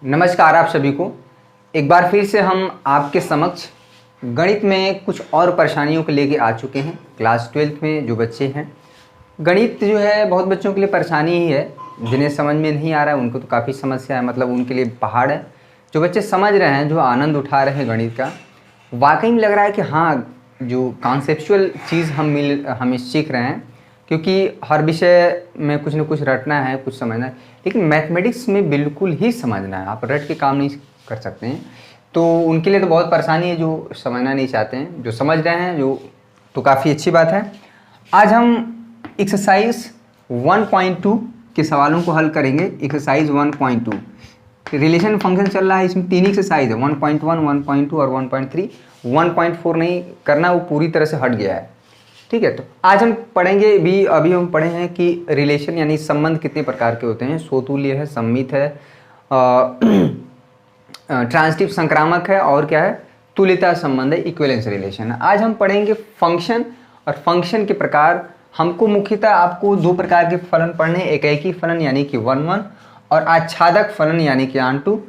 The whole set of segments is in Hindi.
नमस्कार आप सभी को। एक बार फिर से हम आपके समक्ष गणित में कुछ और परेशानियों को लेके आ चुके हैं। क्लास 12th में जो बच्चे हैं, गणित जो है बहुत बच्चों के लिए परेशानी ही है। जिन्हें समझ में नहीं आ रहा है उनको तो काफ़ी समस्या है, मतलब उनके लिए पहाड़ है। जो बच्चे समझ रहे हैं, जो आनंद उठा रहे हैं गणित का, वाकई में लग रहा है कि हाँ, जो कॉन्सेप्चुअल चीज़ हम सीख रहे हैं, क्योंकि हर विषय में कुछ न कुछ रटना है, कुछ समझना है, लेकिन मैथमेटिक्स में बिल्कुल ही समझना है। आप रट के काम नहीं कर सकते हैं, तो उनके लिए तो बहुत परेशानी है जो समझना नहीं चाहते हैं। जो समझ रहे हैं जो तो काफ़ी अच्छी बात है। आज हम एक्सरसाइज 1.2 के सवालों को हल करेंगे। एक्सरसाइज 1.2 रिलेशन फंक्शन चल रहा है, इसमें 3 एक्सरसाइज है, 1.1, 1.2 और 1.3। 1.4 नहीं करना, वो पूरी तरह से हट गया है। ठीक है, तो आज हम पढ़ेंगे अभी हम पढ़े हैं कि रिलेशन यानी संबंध कितने प्रकार के होते हैं। सोतुल्य है, सममित है, ट्रांजिटिव संक्रामक है, और क्या है, तुल्यता संबंध है, इक्विवेलेंस रिलेशन है। आज हम पढ़ेंगे फंक्शन और फंक्शन के प्रकार। हमको मुख्यतः आपको 2 प्रकार के फलन पढ़ने, एकी फलन यानी कि 1-1 और आच्छादक फलन यानी कि ऑन-टू।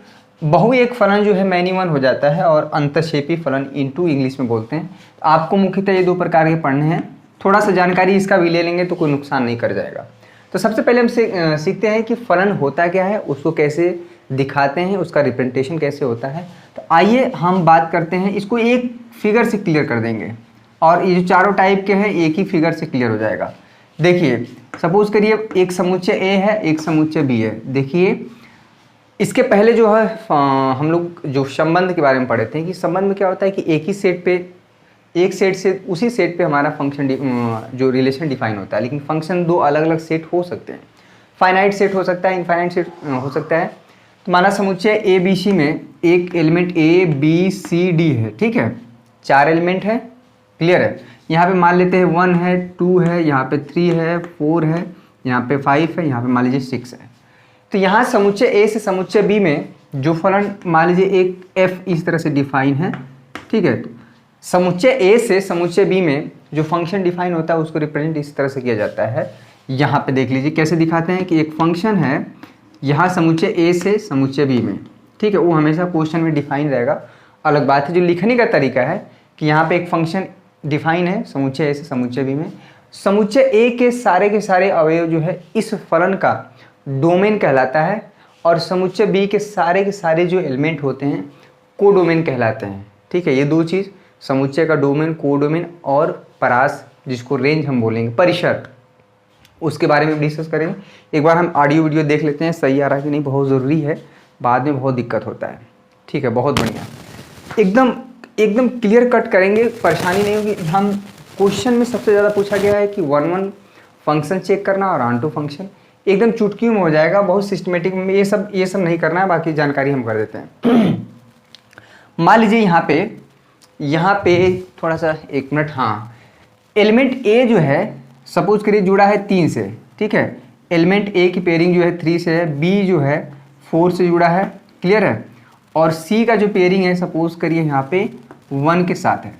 बहुएक फलन जो है मैनी वन हो जाता है, और अंतःक्षेपी फलन इनटू इंग्लिश में बोलते हैं। आपको मुख्यतः ये 2 प्रकार के पढ़ने हैं। थोड़ा सा जानकारी इसका भी ले लेंगे तो कोई नुकसान नहीं कर जाएगा। तो सबसे पहले हम सीखते हैं कि फलन होता क्या है, उसको कैसे दिखाते हैं, उसका रिप्रेजेंटेशन कैसे होता है। तो आइए हम बात करते हैं। इसको एक फिगर से क्लियर कर देंगे, और ये जो चारों टाइप के हैं एक ही फिगर से क्लियर हो जाएगा। देखिए, सपोज करिए एक समुच्चय ए है, एक समुच्चय बी है। देखिए, इसके पहले जो है हम लोग जो संबंध के बारे में पढ़े थे कि संबंध में क्या होता है कि एक ही सेट पे, एक सेट से उसी सेट पे हमारा फंक्शन जो रिलेशन डिफाइन होता है। लेकिन फंक्शन 2 अलग अलग सेट हो सकते हैं। फाइनाइट सेट हो सकता है, इनफाइनाइट सेट हो सकता है। तो माना समुच्चय ए बी सी में एक element A B C D है। ठीक है, 4 एलिमेंट है, क्लियर है। यहाँ पे मान लेते हैं 1 है, 2 है, यहाँ पे 3 है, 4 है, यहाँ पे 5 है, यहाँ पे मान लीजिए 6 है। तो यहाँ समुच्चय ए से समुच्चय बी में जो फलन मान लीजिए एक f इस तरह से डिफाइन है। ठीक है, तो समुच्चय ए से समुच्चय बी में जो फंक्शन डिफाइन होता है उसको रिप्रेजेंट इस तरह से किया जाता है। यहाँ पे देख लीजिए कैसे दिखाते हैं कि एक फंक्शन है यहाँ समुच्चय ए से समुच्चय बी में। ठीक है, वो हमेशा क्वेश्चन में डिफाइन रहेगा। अलग बात है जो लिखने का तरीका है कि यहाँ पे एक फंक्शन डिफाइन है समुच्चय ए से समुच्चय बी में। समुच्चय ए के सारे अवयव जो है इस फलन का डोमेन कहलाता है, और समुच्चय बी के सारे जो एलिमेंट होते हैं कोडोमेन कहलाते हैं। ठीक है, ये 2 चीज़, समुच्चय का डोमेन, कोडोमेन, और परास जिसको रेंज हम बोलेंगे, परिसर, उसके बारे में डिस्कस करेंगे। एक बार हम ऑडियो वीडियो देख लेते हैं, सही आ रहा है कि नहीं, बहुत ज़रूरी है, बाद में बहुत दिक्कत होता है। ठीक है, बहुत बढ़िया, एकदम क्लियर कट करेंगे, परेशानी नहीं होगी। हम क्वेश्चन में सबसे ज़्यादा पूछा गया है कि 1-1 फंक्शन चेक करना और ऑन-टू फंक्शन, एकदम चुटकियों में हो जाएगा। बहुत सिस्टमेटिक में ये सब नहीं करना है, बाकी जानकारी हम कर देते हैं। मान लीजिए यहाँ पे थोड़ा सा 1 मिनट, हाँ, एलिमेंट ए जो है सपोज करिए जुड़ा है 3 से। ठीक है, एलिमेंट ए की पेयरिंग जो है 3 से है, बी जो है 4 से जुड़ा है, क्लियर है, और सी का जो पेयरिंग है सपोज करिए यहाँ पे 1 के साथ है।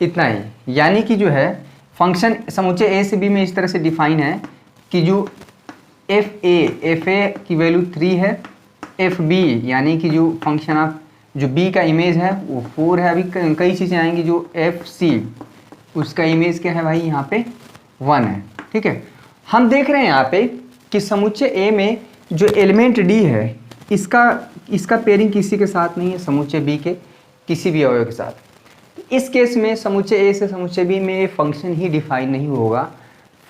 इतना ही, यानी कि जो है फंक्शन समुच्चय ए से बी में इस तरह से डिफाइन है कि जो एफ ए की वैल्यू 3 है, एफ बी यानी कि जो फंक्शन ऑफ जो बी का इमेज है वो 4 है। अभी कई चीज़ें आएंगी। जो एफ सी उसका इमेज क्या है भाई, यहाँ पे 1 है। ठीक है, हम देख रहे हैं यहाँ पे कि समुच्चय ए में जो एलिमेंट डी है इसका पेयरिंग किसी के साथ नहीं है, समुच्चय बी के किसी भी अवयव के साथ। इस केस में समुच्चय ए से समुच्चय बी में फंक्शन ही डिफाइन नहीं होगा,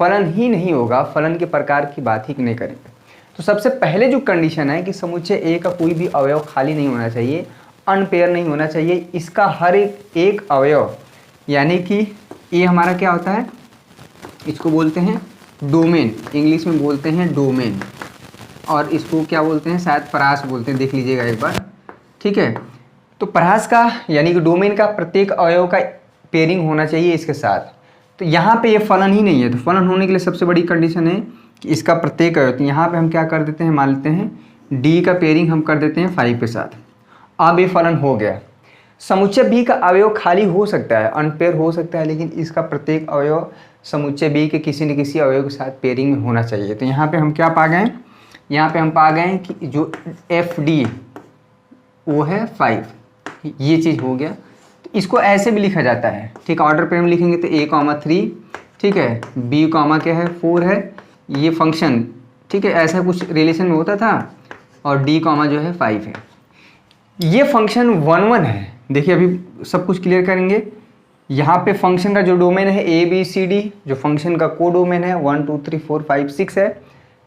फलन ही नहीं होगा, फलन के प्रकार की बात ही नहीं करेंगे। तो सबसे पहले जो कंडीशन है कि समुच्चय ए का कोई भी अवयव खाली नहीं होना चाहिए, अनपेयर नहीं होना चाहिए। इसका हर एक अवयव, यानी कि ये हमारा क्या होता है, इसको बोलते हैं डोमेन, इंग्लिश में बोलते हैं डोमेन, और इसको क्या बोलते हैं, शायद परास बोलते हैं, देख लीजिएगा एक बार। ठीक है, तो परास का यानी कि डोमेन का प्रत्येक अवयव का पेयरिंग होना चाहिए इसके साथ। तो यहाँ पे ये फलन ही नहीं है, तो फलन होने के लिए सबसे बड़ी कंडीशन है कि इसका प्रत्येक अवयव। तो यहाँ पे हम क्या कर देते हैं, मान लेते हैं डी का पेयरिंग हम कर देते हैं 5 के साथ। अब ये फलन हो गया। समुच्चय बी का अवयव खाली हो सकता है, अनपेयर हो सकता है, लेकिन इसका प्रत्येक अवयव समुच्चय बी के किसी न किसी अवयव के साथ पेयरिंग में होना चाहिए। तो यहाँ पे हम क्या पा गए यहाँ पे हम पा गए हैं कि जो एफ डी वो है 5, ये चीज़ हो गया। तो इसको ऐसे भी लिखा जाता है, ठीक है। ऑर्डर पे हम लिखेंगे तो A,3, ठीक है, B, क्या है 4 है, ये फंक्शन, ठीक है, ऐसा कुछ रिलेशन में होता था, और D, जो है 5 है। ये फंक्शन 1 1 है। देखिए अभी सब कुछ क्लियर करेंगे। यहाँ पे फंक्शन का जो डोमेन है ABCD, जो फंक्शन का को डोमेन है 1 2 3 4 5 6 है,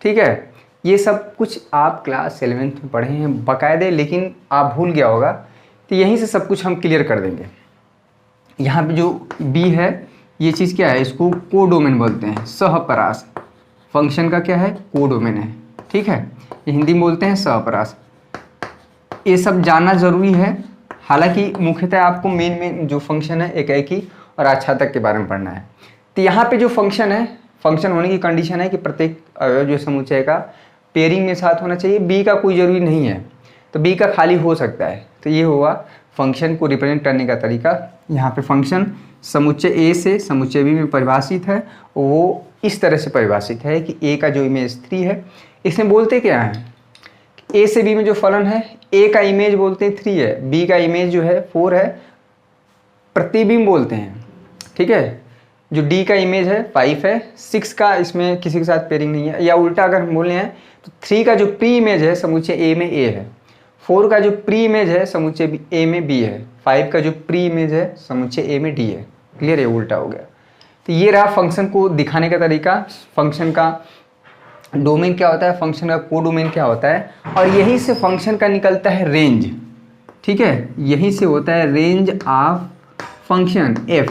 ठीक है। ये सब कुछ आप क्लास 11th में पढ़े हैं बाकायदे, लेकिन आप भूल गया होगा, तो यहीं से सब कुछ हम क्लियर कर देंगे। यहाँ पे जो B है, ये चीज़ क्या है, इसको को डोमेन बोलते हैं, सहपरास। फंक्शन का क्या है, को डोमेन है, ठीक है, ये हिंदी में बोलते हैं सहपरास। ये सब जानना ज़रूरी है। हालांकि मुख्यतः आपको मेन जो फंक्शन है एकाएकी और आच्छादक के बारे में पढ़ना है। तो यहाँ पे जो फंक्शन है, फंक्शन होने की कंडीशन है कि प्रत्येक अवयव जो समुच्चय का पेयरिंग में साथ होना चाहिए। बी का कोई ज़रूरी नहीं है, तो बी का खाली हो सकता है। तो ये हुआ फंक्शन को रिप्रेजेंट करने का तरीका। यहाँ पे फंक्शन समुच्चय ए से समुच्चय बी में परिभाषित है, वो इस तरह से परिभाषित है कि ए का जो इमेज 3 है, इसमें बोलते क्या है, ए से बी में जो फलन है, ए का इमेज बोलते हैं 3 है, बी का इमेज जो है 4 है, प्रतिबिंब बोलते हैं, ठीक है। जो डी का इमेज है 5 है, 6 का इसमें किसी के साथ पेयरिंग नहीं है। या उल्टा अगर हम बोले हैं तो 3 का जो प्री इमेज है समुच्चय ए में ए है, 4 का जो प्री इमेज है समुच्चय ए में बी है, 5 का जो प्री इमेज है समुच्चय ए में डी है। क्लियर है, उल्टा हो गया। तो ये रहा फंक्शन को दिखाने का तरीका। फंक्शन का डोमेन क्या होता है, फंक्शन का को डोमेन क्या होता है, और यहीं से फंक्शन का निकलता है रेंज, ठीक है, यहीं से होता है रेंज ऑफ फंक्शन एफ।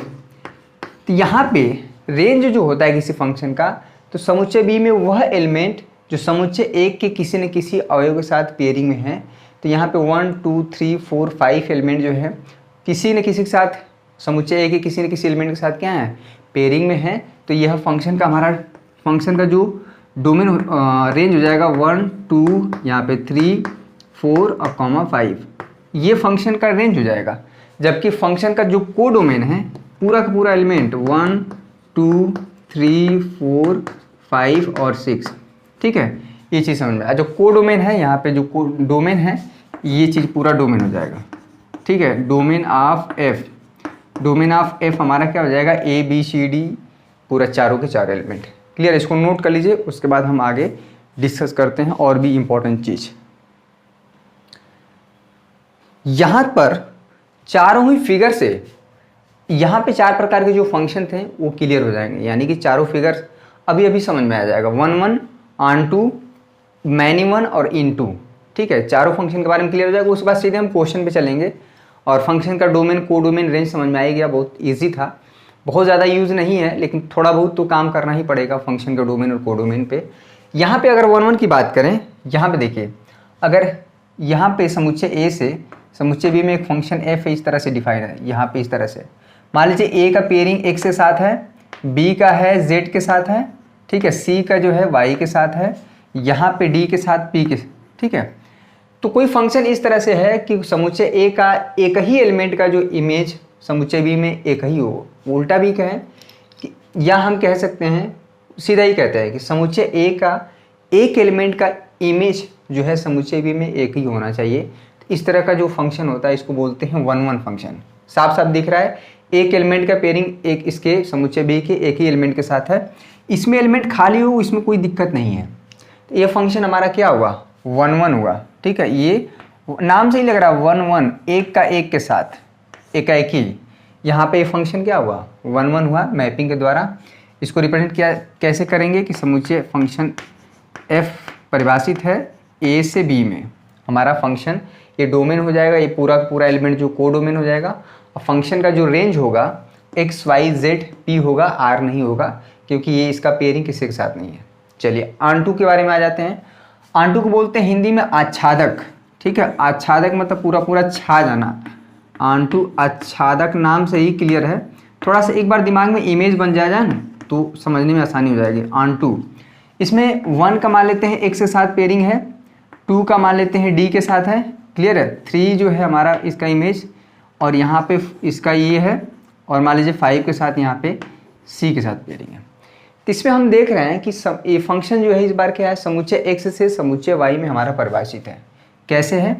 तो यहाँ पे रेंज जो होता है किसी फंक्शन का, तो समुच्चय बी में वह एलिमेंट जो समुच्चय एक के किसी न किसी अवयव के साथ पेयरिंग में है। तो यहाँ पे 1 2 3 4 5 एलिमेंट जो है किसी न किसी के साथ, समुच्चय एक के किसी न किसी एलिमेंट के साथ क्या है, पेयरिंग में है। तो यह फंक्शन का हमारा फंक्शन का जो डोमेन रेंज हो जाएगा 1 2 यहाँ पे 3 4 और 5, ये फंक्शन का रेंज हो जाएगा। जबकि फंक्शन का जो को डोमेन है, पूरा का पूरा एलिमेंट 1 2 3 4 5 और 6, ठीक है, ये चीज़ समझ में आ। जो को डोमेन है, यहाँ पे जो को डोमेन है, ये चीज़ पूरा डोमेन हो जाएगा, ठीक है। Domain of F, domain of F हमारा क्या हो जाएगा, ABCD पूरा चारों के चार एलिमेंट। क्लियर, इसको नोट कर लीजिए, उसके बाद हम आगे डिस्कस करते हैं और भी इम्पोर्टेंट चीज़। यहाँ पर चारों ही फिगर से यहाँ पे 4 प्रकार के जो फंक्शन थे वो क्लियर हो जाएंगे, यानी कि चारों फिगर्स अभी अभी समझ में आ जाएगा। 1 1 ऑन 2 मैनी 1 और इन 2, ठीक है, चारों फंक्शन के बारे में क्लियर हो जाएगा। उसके बाद सीधे हम क्वेश्चन पे चलेंगे और फंक्शन का डोमेन को डोमेन रेंज समझ में आ गया। बहुत ईजी था, बहुत ज़्यादा यूज़ नहीं है, लेकिन थोड़ा बहुत तो काम करना ही पड़ेगा फंक्शन के डोमेन और को डोमेन पे। यहाँ पे अगर 1 1 की बात करें, यहाँ पे देखिए, अगर यहाँ पे समुच्चय ए से समुच्चय बी में एक फंक्शन एफ इस तरह से डिफाइन है, यहाँ पे इस तरह से मान लीजिए ए का पेयरिंग एक्स के साथ है, बी का है जेड के साथ है, ठीक है, सी का जो है वाई के साथ है, यहाँ पे डी के साथ पी के, ठीक है। तो कोई फंक्शन इस तरह से है कि समुच्चय ए का एक ही एलिमेंट का जो इमेज समुच्चय बी में एक ही हो। उल्टा भी कहें कि, या हम कह सकते हैं, सीधा ही कहते हैं कि समुच्चय ए का एक एलिमेंट का इमेज जो है समुच्चय बी में एक ही होना चाहिए। इस तरह का जो फंक्शन होता है इसको बोलते हैं 1 1 फंक्शन। साफ साफ दिख रहा है, एक एलिमेंट का पेयरिंग एक इसके समुच्चय बी के एक ही एलिमेंट के साथ है, इसमें एलिमेंट खाली हो, इसमें कोई दिक्कत नहीं है। तो ये फंक्शन हमारा क्या हुआ, 1 1 हुआ, ठीक है। ये नाम से ही लग रहा है 1 1, एक का एक के साथ एकाएकी। यहाँ पे ये फंक्शन क्या हुआ, 1 1 हुआ। मैपिंग के द्वारा इसको रिप्रेजेंट किया कैसे करेंगे कि समुच्चय फंक्शन एफ परिभाषित है ए से बी में, हमारा फंक्शन ये डोमेन हो जाएगा, ये पूरा पूरा एलिमेंट जो को डोमेन हो जाएगा। और फंक्शन का जो रेंज होगा एक्स वाई जेड पी होगा, आर नहीं होगा, क्योंकि ये इसका पेयरिंग किसी के साथ नहीं है। चलिए ऑन टू के बारे में आ जाते हैं। ऑन टू को बोलते हैं हिंदी में आच्छादक, ठीक है। आच्छादक मतलब पूरा पूरा छा जाना। ऑन टू आच्छादक नाम से ही क्लियर है, थोड़ा सा एक बार दिमाग में इमेज बन जाए ना तो समझने में आसानी हो जाएगी। ऑन टू, इसमें 1 का मान लेते हैं एक्स के साथ पेयरिंग है, 2 का मान लेते हैं डी के साथ है, क्लियर है। 3 जो है हमारा इसका इमेज, और यहाँ पे इसका ये है, और मान लीजिए 5 के साथ यहाँ पे सी के साथ पेयरिंग है। तो इसमें हम देख रहे हैं कि ये फंक्शन जो है इस बार क्या है, समुच्चय x से समुच्चय y में हमारा परिभाषित है। कैसे है,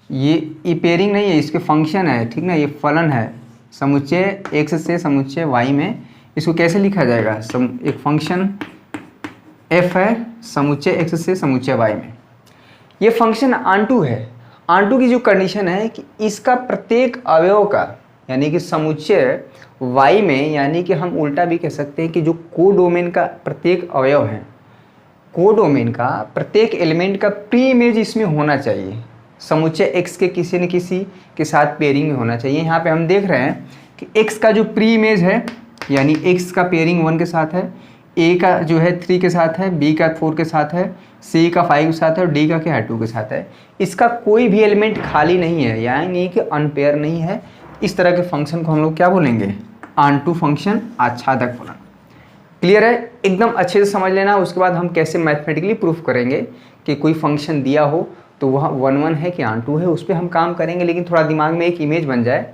ये पेयरिंग नहीं है, इसके फंक्शन है, ठीक ना, ये फलन है समुच्चय x से समुच्चय y में। इसको कैसे लिखा जाएगा, एक फंक्शन f है समुच्चय x से समुच्चय y में। ये फंक्शन ऑनटू है। ऑनटू की जो कंडीशन है कि इसका प्रत्येक अवयव का, यानी कि समुच्चय y में, यानी कि हम उल्टा भी कह सकते हैं कि जो कोडोमेन का प्रत्येक अवयव है, कोडोमेन का प्रत्येक एलिमेंट का प्री इमेज इसमें होना चाहिए, समुच्चय x के किसी न किसी के साथ पेयरिंग में होना चाहिए। यहाँ पे हम देख रहे हैं कि x का जो प्री इमेज है, यानी x का पेयरिंग 1 के साथ है, a का जो है 3 के साथ है, b का 4 के साथ है, c का 5 के साथ है और d का क्या है 2 के साथ है। इसका कोई भी एलिमेंट खाली नहीं है, यानी कि अनपेयर नहीं है। इस तरह के फंक्शन को हम लोग क्या बोलेंगे, ऑनटू फंक्शन, आच्छादक फलन। क्लियर है, एकदम अच्छे से समझ लेना। उसके बाद हम कैसे मैथमेटिकली प्रूफ करेंगे कि कोई फंक्शन दिया हो तो वह 1 है कि ऑनटू है, उस पर हम काम करेंगे, लेकिन थोड़ा दिमाग में एक इमेज बन जाए।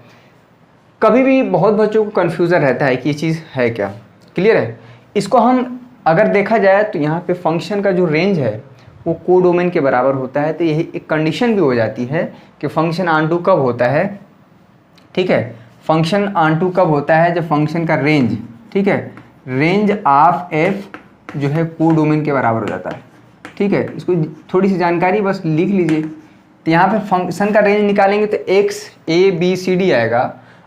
कभी भी बहुत बच्चों को कन्फ्यूज़न रहता है कि ये चीज़ है क्या। क्लियर है, इसको हम अगर देखा जाए तो यहाँ पे फंक्शन का जो रेंज है वो कोडोमेन के बराबर होता है। तो यही एक कंडीशन भी हो जाती है कि फंक्शन ऑनटू कब होता है, ठीक है, फंक्शन ऑनटू कब होता है, जब फंक्शन का रेंज, ठीक है, रेंज ऑफ एफ जो है कोडोमेन के बराबर हो जाता है। ठीक है, इसको थोड़ी सी जानकारी बस लिख लीजिए। तो यहाँ पे फंक्शन का रेंज निकालेंगे तो X A B C D आएगा,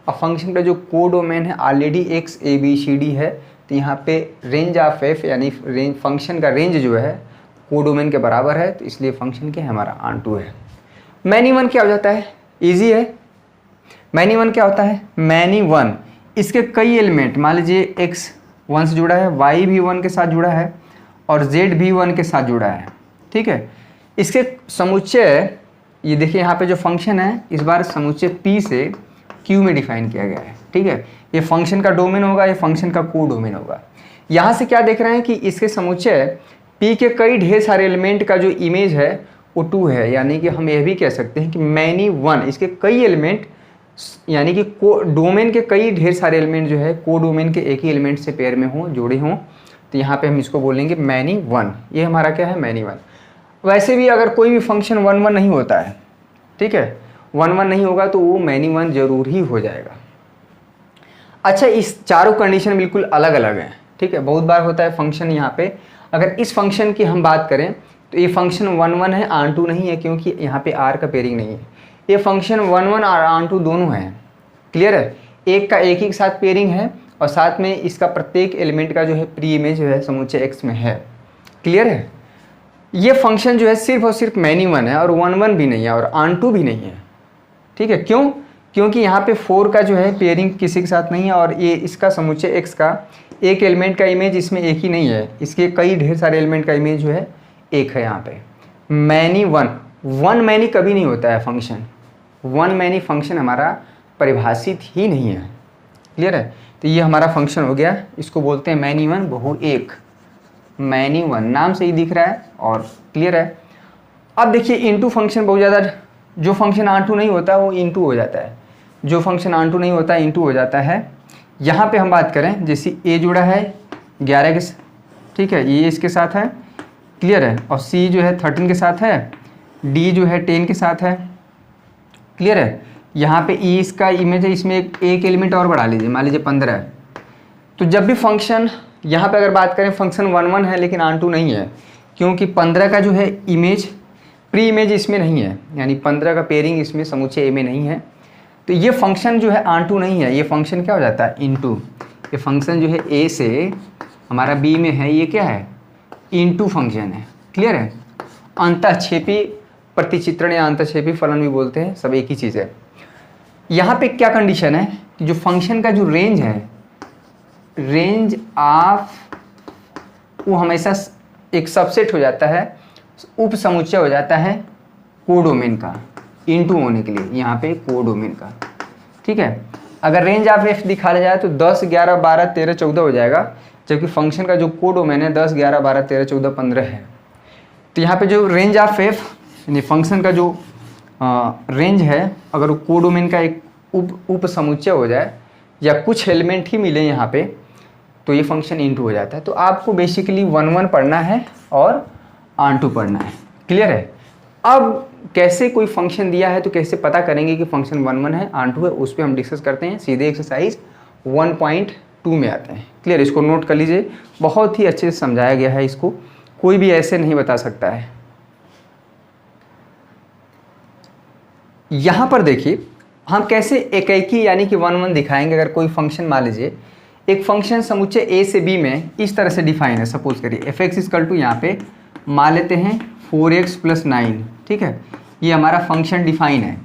और फंक्शन का जो कोडोमेन है already X A B C D है, तो यहाँ पे रेंज ऑफ एफ यानी रेंज, फंक्शन का रेंज जो है कोडोमेन के बराबर है, तो इसलिए फंक्शन क्या है हमारा ऑनटू है। मैनी वन क्या हो जाता है, ईजी है। मैनी वन क्या होता है, मैनी वन इसके कई एलिमेंट, मान लीजिए x 1 से जुड़ा है, y भी 1 के साथ जुड़ा है और z भी 1 के साथ जुड़ा है। ठीक है, इसके समुच्चय, ये देखिए यहाँ पे जो फंक्शन है इस बार समुच्चय p से q में डिफाइन किया गया है। ठीक है, ये फंक्शन का डोमेन होगा, ये फंक्शन का को डोमेन होगा। यहाँ से क्या देख रहे हैं कि इसके समुच्चय p के कई ढेर सारे एलिमेंट का जो इमेज है वो 2 है, यानी कि हम यह भी कह सकते हैं कि मैनी वन, इसके कई एलिमेंट, यानी कि डोमेन के कई ढेर सारे एलिमेंट जो है को डोमेन के एक ही एलिमेंट से पेयर में हों, जोड़े हों, तो यहाँ पे हम इसको बोलेंगे मैनी वन। ये हमारा क्या है, मैनी वन। वैसे भी अगर कोई भी फंक्शन 1 1 नहीं होता है, ठीक है, 1 1 नहीं होगा तो वो मैनी वन जरूर ही हो जाएगा। अच्छा, इस चारों कंडीशन बिल्कुल अलग अलग हैं। ठीक है, बहुत बार होता है फंक्शन, यहाँ पे अगर इस फंक्शन की हम बात करें तो ये फंक्शन 1 1 है, ऑनटू नहीं है, क्योंकि यहाँ पे आर का पेयरिंग नहीं है। ये फंक्शन 1 1 और ऑनटू दोनों हैं। क्लियर है, एक का एक ही के साथ पेयरिंग है और साथ में इसका प्रत्येक एलिमेंट का जो है प्री इमेज जो है समुच्चय x में है। क्लियर है, ये फंक्शन जो है सिर्फ और सिर्फ मैनी वन है और 1 1 भी नहीं है और ऑनटू भी नहीं है। ठीक है, क्यों, क्योंकि यहाँ पे 4 का जो है पेयरिंग किसी के साथ नहीं है और ये इसका समुच्चय x का एक एलिमेंट का इमेज इसमें एक ही नहीं है, इसके कई ढेर सारे एलिमेंट का इमेज जो है एक है। यहाँ पे मैनी वन मैनी कभी नहीं होता है फंक्शन, 1 मैनी फंक्शन हमारा परिभाषित ही नहीं है। क्लियर है, तो ये हमारा फंक्शन हो गया, इसको बोलते हैं मैनी वन, बहु एक, मैनी वन, नाम से ही दिख रहा है और क्लियर है। अब देखिए इनटू फंक्शन बहुत ज़्यादा, जो फंक्शन ऑनटू नहीं होता वो इनटू हो जाता है, जो फंक्शन ऑनटू नहीं होता इनटू हो जाता है। यहाँ पे हम बात करें, जैसे a जुड़ा है 11 के, ठीक है, ये इसके साथ है, क्लियर है, और c जो है 13 के साथ है, d जो है 10 के साथ है। क्लियर है, यहाँ पे e इसका इमेज है, इसमें एक एलिमेंट और बढ़ा लीजिए, मान लीजिए 15 है। तो जब भी फंक्शन, यहाँ पे अगर बात करें फंक्शन 1 1 है लेकिन ऑनटू नहीं है, क्योंकि 15 का जो है इमेज, प्री इमेज इसमें नहीं है, यानी 15 का पेयरिंग इसमें समुच्चय a में नहीं है, तो ये फंक्शन जो है ऑनटू नहीं है। ये फंक्शन क्या हो जाता है, इनटू। ये फंक्शन जो है a से हमारा b में है, ये क्या है, इनटू फंक्शन है। क्लियर है, अंतःक्षेपी प्रतिचित्रण या अंतःक्षेपी फलन भी बोलते हैं, सब एक ही चीज़ है। यहाँ पे क्या कंडीशन है कि जो फंक्शन का जो रेंज है, रेंज ऑफ, वो हमेशा एक सबसेट हो जाता है, उप समुच्चय हो जाता है कोडोमेन का, इनटू होने के लिए यहाँ पे कोडोमेन का। ठीक है, अगर रेंज ऑफ एफ दिखा जाए तो 10 11 12 13 14 हो जाएगा, जबकि फंक्शन का जो कोडोमेन है 10 11 12 13 14 15 है। तो यहाँ पे जो रेंज ऑफ एफ यानी फंक्शन का जो रेंज है, अगर वो कोडोमेन का एक उप समुच्चय हो जाए या कुछ एलिमेंट ही मिले यहाँ पे, तो ये फंक्शन इनटू हो जाता है। तो आपको बेसिकली 1 पढ़ना है और ऑन टू पढ़ना है। क्लियर है? अब कैसे कोई फंक्शन दिया है तो कैसे पता करेंगे कि फंक्शन 1 है ऑन टू है, उस पर हम डिस्कस करते हैं। सीधे एक्सरसाइज 1.2 में आते हैं। क्लियर? इसको नोट कर लीजिए, बहुत ही अच्छे से समझाया गया है, इसको कोई भी ऐसे नहीं बता सकता है। यहाँ पर देखिए हम कैसे एकाएकी यानी कि 1 दिखाएंगे। अगर कोई फंक्शन मान लीजिए एक फंक्शन समुच्चय ए से बी में इस तरह से डिफाइन है। सपोज करिए एफ एक्स इक्वल टू यहाँ पे मान लेते हैं 4x + 9। ठीक है, ये हमारा फंक्शन डिफाइन है।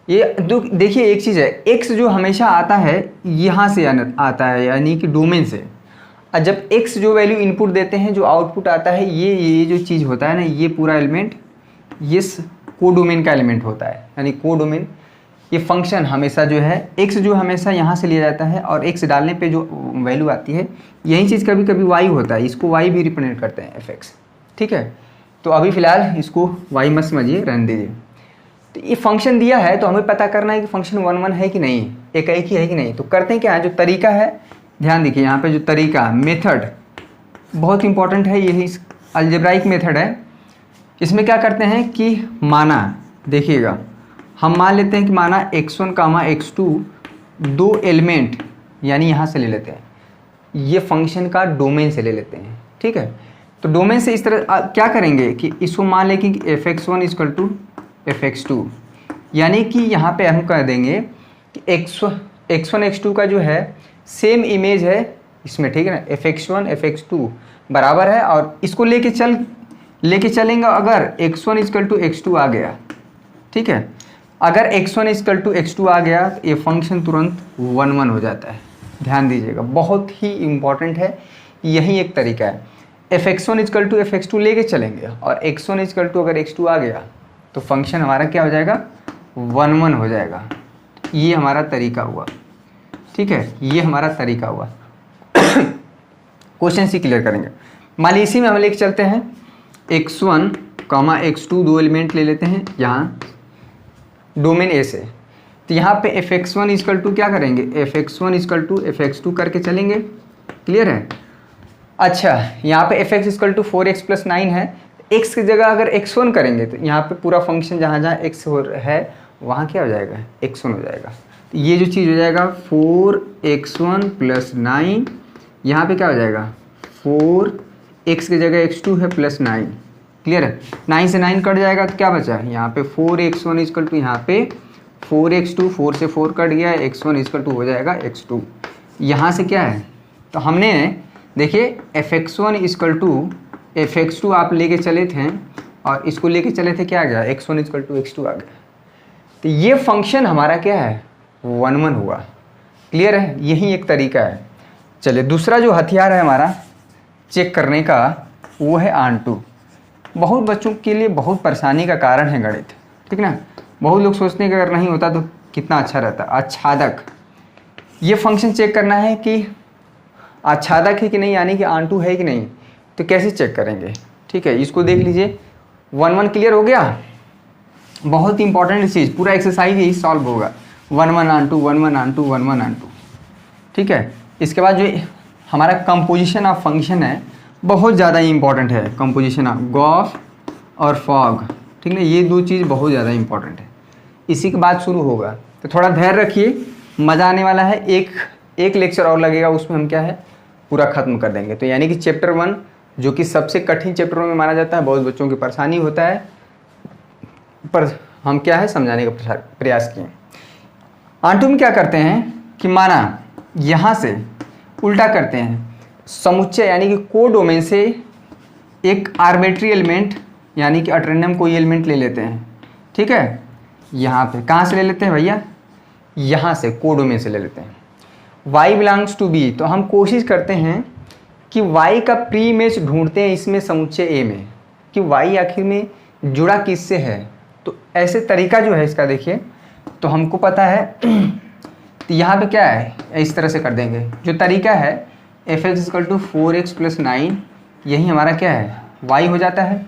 ये देखिए एक चीज़ है, x जो हमेशा आता है यहाँ से आता है, यानी कि डोमेन से। और जब x जो वैल्यू इनपुट देते हैं, जो आउटपुट आता है, ये जो चीज़ होता है ना, ये पूरा एलिमेंट ये कोडोमेन का एलिमेंट होता है। यानी कोडोमेन ये फंक्शन हमेशा जो है x जो हमेशा यहाँ से लिया जाता है और x डालने पे जो वैल्यू आती है, यही चीज़ कभी कभी y होता है। इसको y भी रिप्रेजेंट करते हैं fx। ठीक है, तो अभी फ़िलहाल इसको y मत समझिए, रहने दीजिए। तो ये फंक्शन दिया है तो हमें पता करना है कि फंक्शन 1 है कि नहीं, एकाएकी है कि नहीं। तो करते हैं क्या है, जो तरीका है ध्यान देखिए, यहाँ पे जो तरीका मेथड बहुत इंपॉर्टेंट है, यही अलजेब्राइक मेथड है। इसमें क्या करते हैं कि माना, देखिएगा हम मान लेते हैं कि माना x1, x2 दो एलिमेंट यानी यहाँ से ले लेते हैं, ये फंक्शन का डोमेन से ले लेते हैं। ठीक है, तो डोमेन से इस तरह क्या करेंगे कि इसको मान लें कि fx1 = fx2, यानी कि यहाँ पे हम कह देंगे कि x1 x2 का जो है सेम इमेज है इसमें। ठीक है ना, fx1 fx2 बराबर है, और इसको लेके चलेंगे। अगर x1 = x2 आ गया, ठीक है, अगर x1 = x2 आ गया तो ये फंक्शन तुरंत 1 हो जाता है। ध्यान दीजिएगा, बहुत ही इम्पॉर्टेंट है, यही एक तरीका है। fx1 = fx2 लेके चलेंगे और x1 = अगर x2 आ गया तो फंक्शन हमारा क्या हो जाएगा, 1 हो जाएगा। ये हमारा तरीका हुआ। ठीक है, ये हमारा तरीका हुआ। क्वेश्चन सी क्लियर करेंगे। मान लीजिए इसी में हम लेके चलते हैं x1, x2 दो एलिमेंट ले लेते हैं यहाँ डोमेन ए से। तो यहाँ पे fx1 = क्या करेंगे, fx1 = fx2 करके चलेंगे। क्लियर है? अच्छा, यहाँ पे fx = 4x + 9 है, x की जगह अगर x1 करेंगे तो यहाँ पे पूरा फंक्शन जहाँ जहाँ x है वहाँ क्या हो जाएगा, x1 हो जाएगा। तो ये जो चीज़ हो जाएगा 4x1 + 9, यहाँ पे क्या हो जाएगा 4x की जगह x2 है +9। क्लियर है? 9 से 9 कट जाएगा तो क्या बचा है यहाँ पे 4x1 = यहाँ पे 4x2, 4 से 4 कट गया, x1 = हो जाएगा x2। यहाँ से क्या है, तो हमने देखिए fx1 = fx2 आप लेके चले थे और इसको लेके चले थे, क्या आ गया, x1 = x2 आ गया। तो ये फंक्शन हमारा क्या है, 1 हुआ। क्लियर है? यही एक तरीका है। चलिए दूसरा जो हथियार है हमारा चेक करने का, वो है ऑन टू। बहुत बच्चों के लिए बहुत परेशानी का कारण है गणित। ठीक ना, बहुत लोग सोचते हैं कि अगर नहीं होता तो कितना अच्छा रहता। आच्छादक, ये फंक्शन चेक करना है कि आच्छादक है कि नहीं, यानी कि ऑन टू है कि नहीं। तो कैसे चेक करेंगे? ठीक है, इसको देख लीजिए। 1 क्लियर हो गया। बहुत इंपॉर्टेंट चीज़, पूरा एक्सरसाइज यही सॉल्व होगा। 1 on two, 1 on two, 1 on two. ठीक है, इसके बाद जो हमारा कंपोजिशन ऑफ फंक्शन है बहुत ज़्यादा इंपॉर्टेंट है। कंपोजिशन ऑफ गॉस और फॉग, ठीक है, ये दो चीज़ बहुत ज़्यादा इंपॉर्टेंट है। इसी के बाद शुरू होगा, तो थोड़ा धैर्य रखिए, मज़ा आने वाला है। एक लेक्चर और लगेगा, उसमें हम क्या है पूरा ख़त्म कर देंगे। तो यानी कि चैप्टर 1 जो कि सबसे कठिन चैप्टरों में माना जाता है, बहुत बच्चों की परेशानी होता है, पर हम क्या है समझाने का प्रयास किए। ऑन टू में क्या करते हैं कि माना यहाँ से उल्टा करते हैं, समुच्चय यानी कि कोडोमेन से एक आर्बिट्री एलिमेंट यानी कि अटरेंडम कोई एलिमेंट ले लेते हैं। ठीक है, यहाँ पे कहाँ से ले लेते हैं भैया, यहाँ से कोडोमेन से ले लेते हैं। y बिलोंग्स टू b, तो हम कोशिश करते हैं कि y का प्री इमेज ढूंढते हैं इसमें समुच्चय a में कि y आखिर में जुड़ा किससे है। तो ऐसे तरीका जो है इसका देखिए, तो हमको पता है तो यहाँ पे क्या है, इस तरह से कर देंगे। जो तरीका है fx = 4x + 9, यही हमारा क्या है y हो जाता है।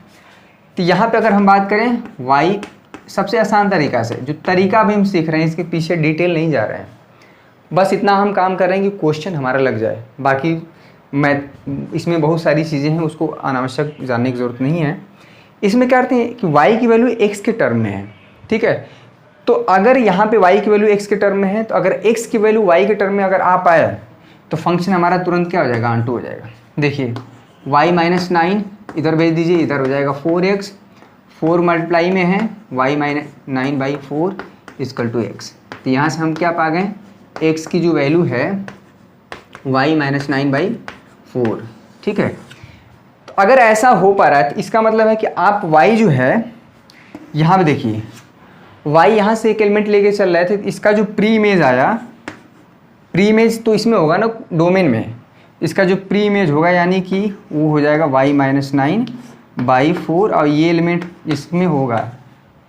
तो यहाँ पे अगर हम बात करें y, सबसे आसान तरीका से जो तरीका अभी हम सीख रहे हैं, इसके पीछे डिटेल नहीं जा रहे हैं, बस इतना हम काम कर रहे हैं कि क्वेश्चन हमारा लग जाए, बाकी मैं इसमें बहुत सारी चीज़ें हैं, उसको अनावश्यक जानने की ज़रूरत नहीं है। इसमें क्या करते हैं कि y की वैल्यू x के टर्म में है, ठीक है। तो अगर यहाँ पे y की वैल्यू x के टर्म में है, तो अगर x की वैल्यू y के टर्म में अगर आ पाया तो फंक्शन हमारा तुरंत क्या हो जाएगा, ऑन टू हो जाएगा। देखिए y माइनस 9 इधर भेज दीजिए, इधर हो जाएगा 4x, 4 मल्टीप्लाई में है y minus 9/4 equal to x। तो यहाँ से हम क्या पा गए, x की जो वैल्यू है y माइनस 9/4, ठीक है। तो अगर ऐसा हो पा रहा है तो इसका मतलब है कि आप y जो है यहाँ पे देखिए, y यहाँ से एक एलिमेंट लेके चल रहे थे, तो इसका जो प्री इमेज आया, प्री इमेज तो इसमें होगा ना डोमेन में, इसका जो प्री इमेज होगा यानी कि वो हो जाएगा y माइनस 9/4 और ये एलिमेंट इसमें होगा,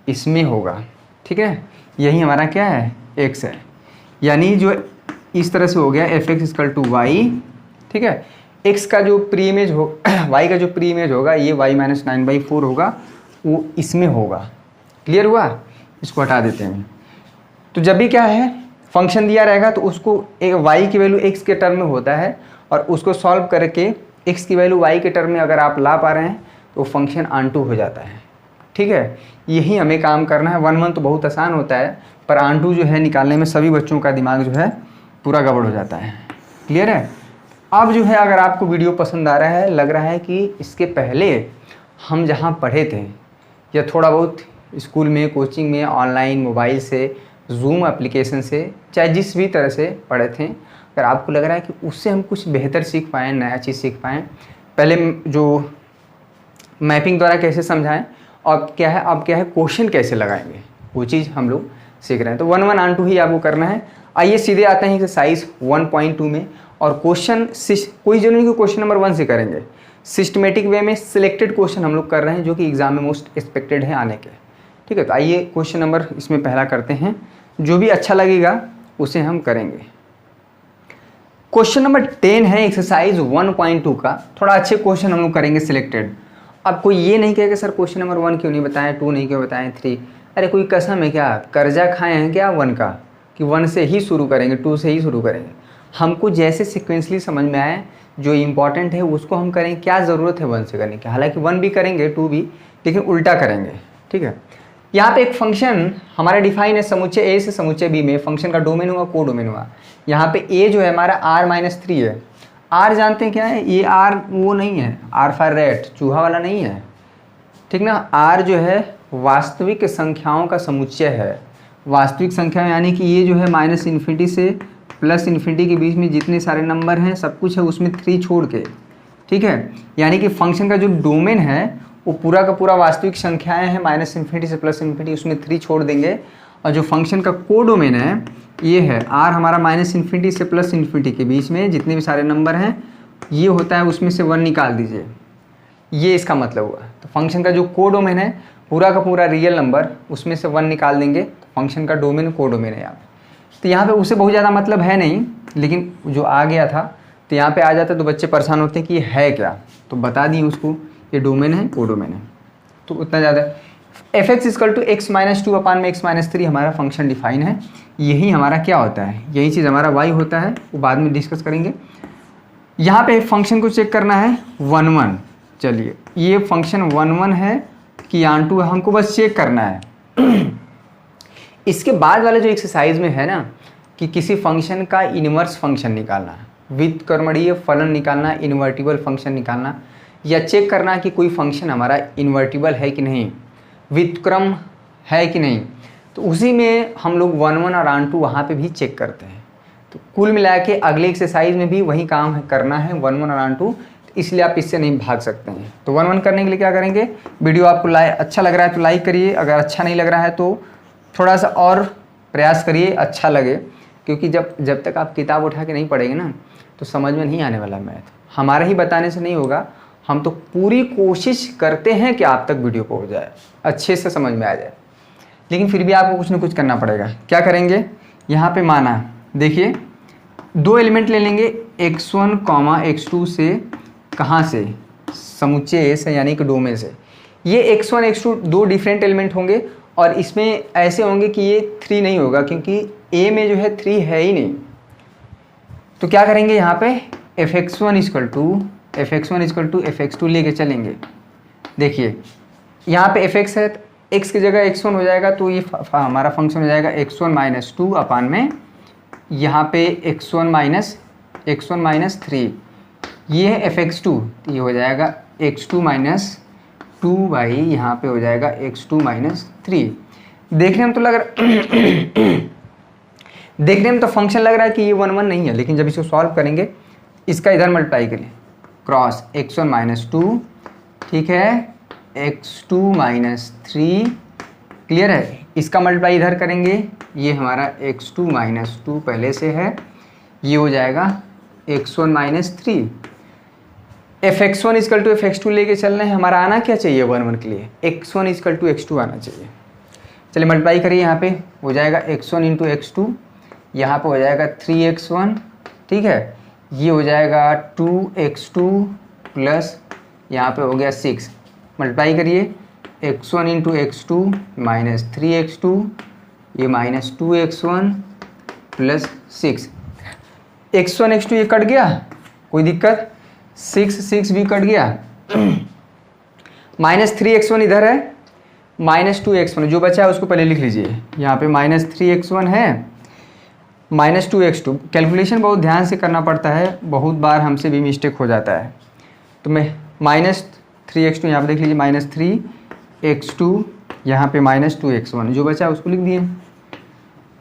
इसमें होगा, ठीक है। यही हमारा क्या है, x है, यानी जो इस तरह से हो गया f(x = y), ठीक है। x का जो प्री इमेज हो y का जो प्री इमेज होगा ये y माइनस 9/4 होगा, वो इसमें होगा। क्लियर हुआ, इसको हटा देते हैं। तो जब भी क्या है फंक्शन दिया रहेगा तो उसको y की वैल्यू x के टर्म में होता है, और उसको सॉल्व करके x की वैल्यू y के टर्म में अगर आप ला पा रहे हैं तो फंक्शन ऑन टू हो जाता है, ठीक है। यही हमें काम करना है। 1 तो बहुत आसान होता है, पर ऑन टू जो है निकालने में सभी बच्चों का दिमाग जो है पूरा गड़बड़ हो जाता है। क्लियर है। अब जो है अगर आपको वीडियो पसंद आ रहा है, लग रहा है कि इसके पहले हम जहाँ पढ़े थे या थोड़ा बहुत स्कूल में, कोचिंग में, ऑनलाइन, मोबाइल से, जूम एप्लीकेशन से, चाहे जिस भी तरह से पढ़े थे, अगर आपको लग रहा है कि उससे हम कुछ बेहतर सीख पाएँ, नया चीज़ सीख पाएँ, पहले जो मैपिंग द्वारा कैसे समझाएं और क्या है, अब क्या है क्वेश्चन कैसे लगाएंगे, वो चीज़ हम लोग सीख रहे हैं। तो 1 ऑन टू ही आपको करना है। आइए सीधे आते हैं एक्सरसाइज 1.2 में, और क्वेश्चन कोई जरूरी नहीं कि क्वेश्चन नंबर 1 से करेंगे, सिस्टमेटिक वे में सिलेक्टेड क्वेश्चन हम लोग कर रहे हैं जो कि एग्जाम में मोस्ट एक्सपेक्टेड है आने के, ठीक है। तो आइए क्वेश्चन नंबर इसमें पहला करते हैं, जो भी अच्छा लगेगा उसे हम करेंगे। क्वेश्चन नंबर 10 है एक्सरसाइज 1.2 का। थोड़ा अच्छे क्वेश्चन हम लोग करेंगे सिलेक्टेड। अब कोई ये नहीं कहेगा सर क्वेश्चन नंबर 1 क्यों नहीं बताएं, 2 नहीं क्यों बताएं, 3, अरे कोई कसम है क्या, कर्जा खाए हैं क्या 1 का कि 1 से ही शुरू करेंगे, 2 से ही शुरू करेंगे। हमको जैसे सिक्वेंसली समझ में आए, जो इम्पॉर्टेंट है उसको हम करें, क्या ज़रूरत है 1 से करने की। हालांकि 1 भी करेंगे, 2 भी, लेकिन उल्टा करेंगे, ठीक है। यहाँ पे एक फंक्शन हमारा डिफाइन है समुच्चय ए से समुच्चय बी में, फंक्शन का डोमेन हुआ, को डोमेन हुआ। यहाँ पे ए जो है हमारा r-3 है। r जानते हैं क्या है, ये r वो नहीं है, r फॉर रैट, चूहा वाला नहीं है, ठीक ना। r जो है वास्तविक संख्याओं का समुच्चय है। वास्तविक संख्या यानी कि ये जो है -∞ से +∞ के बीच में जितने सारे नंबर हैं सब कुछ है उसमें 3 छोड़ के, ठीक है। यानी कि फंक्शन का जो डोमेन है वो पूरा का पूरा वास्तविक संख्याएं हैं, -∞ से +∞, उसमें 3 छोड़ देंगे। और जो फंक्शन का को डोमेन है ये है r हमारा -∞ से +∞ के बीच में जितने भी सारे नंबर हैं ये होता है, उसमें से 1 निकाल दीजिए, ये इसका मतलब हुआ। तो फंक्शन का जो को डोमेन है पूरा का पूरा रियल नंबर, उसमें से 1 निकाल देंगे, तो फंक्शन का डोमेन को डोमेन है यहाँ पे। तो यहाँ पे उससे बहुत ज़्यादा मतलब है नहीं, लेकिन जो आ गया था तो यहाँ पे आ जाता है तो बच्चे परेशान होते हैं कि ये है क्या, तो बता दिए उसको ये डोमेन है, को डोमेन है, तो उतना ज़्यादा। f(x = x - 2/x - 3) हमारा फंक्शन डिफाइन है। यही हमारा क्या होता है, यही चीज़ हमारा y होता है, वो बाद में डिस्कस करेंगे। यहाँ पे फंक्शन को चेक करना है 1 चलिए ये फंक्शन 1 है कि ऑन टू है, हमको बस चेक करना है। इसके बाद वाले जो एक्सरसाइज में है ना कि किसी फंक्शन का इनवर्स फंक्शन निकालना, व्युत्क्रमणीय फलन निकालना, इन्वर्टिबल फंक्शन निकालना, या चेक करना कि कोई फंक्शन हमारा इन्वर्टिबल है कि नहीं, व्युत्क्रम है कि नहीं, तो उसी में हम लोग 1 और ऑन टू वहाँ पे भी चेक करते हैं। तो कुल मिला के अगले एक्सरसाइज में भी वही काम करना है, 1 और ऑन टू, इसलिए आप इससे नहीं भाग सकते हैं। तो 1 करने के लिए क्या करेंगे, वीडियो आपको अच्छा लग रहा है तो लाइक करिए, अगर अच्छा नहीं लग रहा है तो थोड़ा सा और प्रयास करिए अच्छा लगे, क्योंकि जब तक आप किताब उठा के नहीं पढ़ेंगे ना तो समझ में नहीं आने वाला मैथ। हमारा ही बताने से नहीं होगा, हम तो पूरी कोशिश करते हैं कि आप तक वीडियो पहुँच जाए, अच्छे से समझ में आ जाए, लेकिन फिर भी आपको कुछ ना कुछ करना पड़ेगा। क्या करेंगे, यहाँ पे माना देखिए 2 एलिमेंट ले लेंगे, x1, x2 से, कहाँ से, समुच्चय से यानी कि डोमेन से। ये x1 x2 2 डिफरेंट एलिमेंट होंगे, और इसमें ऐसे होंगे कि ये 3 नहीं होगा, क्योंकि a में जो है 3 है ही नहीं, तो क्या करेंगे यहाँ पे fx1 इक्वल टू fx2 लेके चलेंगे। देखिए यहाँ पे fx है, x की जगह x1 हो जाएगा, तो ये हमारा फंक्शन हो जाएगा x1 माइनस 2 अपान में यहाँ पे x1 माइनस 3, ये है fx2, ये हो जाएगा x2 माइनस 2 बाई यहाँ पे हो जाएगा x2 माइनस 3। देखने में तो लग रहा देखने में तो फंक्शन लग रहा है कि ये 1 1 नहीं है, लेकिन जब इसको सॉल्व करेंगे इसका इधर मल्टीप्लाई करें, क्रॉस x1 माइनस 2, ठीक है, x2 माइनस 3, क्लियर है। इसका मल्टीप्लाई इधर करेंगे, ये हमारा x2 माइनस 2 पहले से है, ये हो जाएगा x1 minus 3। fx1 equal to fx2 लेके चलना है, हमारा आना क्या चाहिए 1 1 के लिए, x1 इक्वल टू x2 आना चाहिए। चलिए मल्टीप्लाई करिए, यहाँ पे हो जाएगा x1 इंटू x2, यहाँ पे हो जाएगा 3x1, ठीक है, ये हो जाएगा 2x2 प्लस यहाँ पे हो गया 6। मल्टीप्लाई करिए, x1 into x2 minus 3x2, ये minus 2x1 plus 6। x1 x2 ये कट गया, कोई दिक्कत, 6 भी कट गया, माइनस 3x1 इधर है, माइनस 2x1 जो बचा है उसको पहले लिख लीजिए, यहाँ पे माइनस 3x1 है, माइनस 2x2। कैलकुलेशन बहुत ध्यान से करना पड़ता है, बहुत बार हमसे भी मिस्टेक हो जाता है। तो मैं माइनस 3x2 यहाँ पे देख लीजिए, माइनस 3x2 यहाँ पे माइनस 2x1 जो बचा है उसको लिख दिए।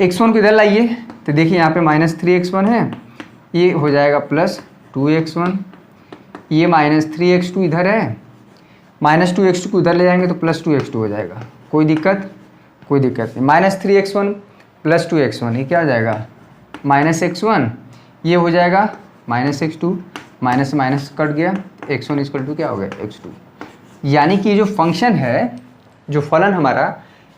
x1 को इधर लाइए, तो देखिए यहाँ पे माइनस 3x1 है, ये हो जाएगा प्लस 2x1, ये माइनस 3x2 इधर है, माइनस 2x2 को उधर ले जाएंगे तो प्लस 2x2 हो जाएगा, कोई दिक्कत नहीं। माइनस 3x1 प्लस 2x1 ये क्या हो जाएगा माइनस x1, ये हो जाएगा minus x2, minus minus cut गया, x1 इक्वल टू क्या हो गया x2। यानी कि जो फंक्शन है, जो फलन हमारा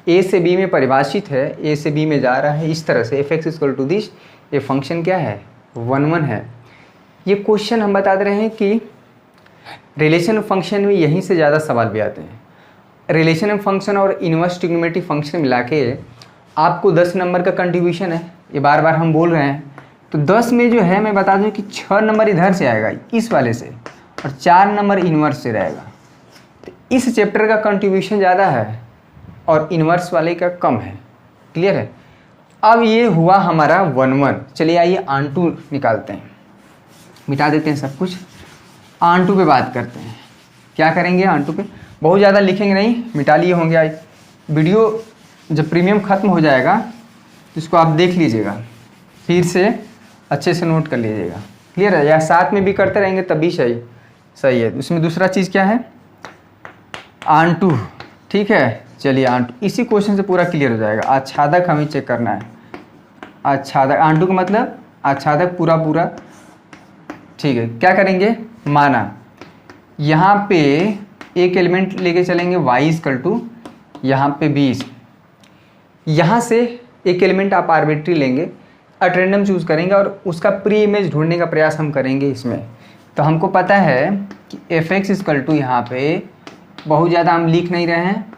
a से b में परिभाषित है, a से b में जा रहा है इस तरह से fx इक्वल टू दिस, ये फंक्शन क्या है 1 1 है। ये क्वेश्चन हम बता दे रहे हैं कि रिलेशन फंक्शन में यहीं से ज़्यादा सवाल भी आते हैं। रिलेशन फंक्शन और इनवर्स ट्रिग्नोमेट्रिक फंक्शन मिला के आपको 10 नंबर का कंट्रीब्यूशन है, ये बार बार हम बोल रहे हैं। तो 10 में जो है मैं बता दूं कि 6 नंबर इधर से आएगा इस वाले से, और 4 नंबर इनवर्स से रहेगा। तो इस चैप्टर का कंट्रीब्यूशन ज़्यादा है और इनवर्स वाले का कम है, क्लियर है। अब ये हुआ हमारा 1 1। चलिए आइए आंटू निकालते हैं, मिटा देते हैं सब कुछ, आंटू पे बात करते हैं। क्या करेंगे आंटू पे, बहुत ज़्यादा लिखेंगे नहीं, मिटा लिए होंगे। आज वीडियो जब प्रीमियम ख़त्म हो जाएगा तो इसको आप देख लीजिएगा, फिर से अच्छे से नोट कर लीजिएगा, क्लियर है। या साथ में भी करते रहेंगे तब भी सही है। उसमें दूसरा चीज़ क्या है आंटू, ठीक है। चलिए आंटू, इसी क्वेश्चन से पूरा क्लियर हो जाएगा। आच्छादक हमें चेक करना है, आच्छादक, आंटू का मतलब आच्छादक पूरा, ठीक है। क्या करेंगे, माना यहाँ पे एक एलिमेंट लेके चलेंगे y इक्वल टू यहाँ पे 20, यहाँ से एक एलिमेंट आप आर्बिट्री लेंगे, एट रैंडम चूज़ करेंगे और उसका प्री इमेज ढूंढने का प्रयास हम करेंगे इसमें। तो हमको पता है कि fx इक्वल टू यहाँ पे बहुत ज़्यादा हम लिख नहीं रहे हैं,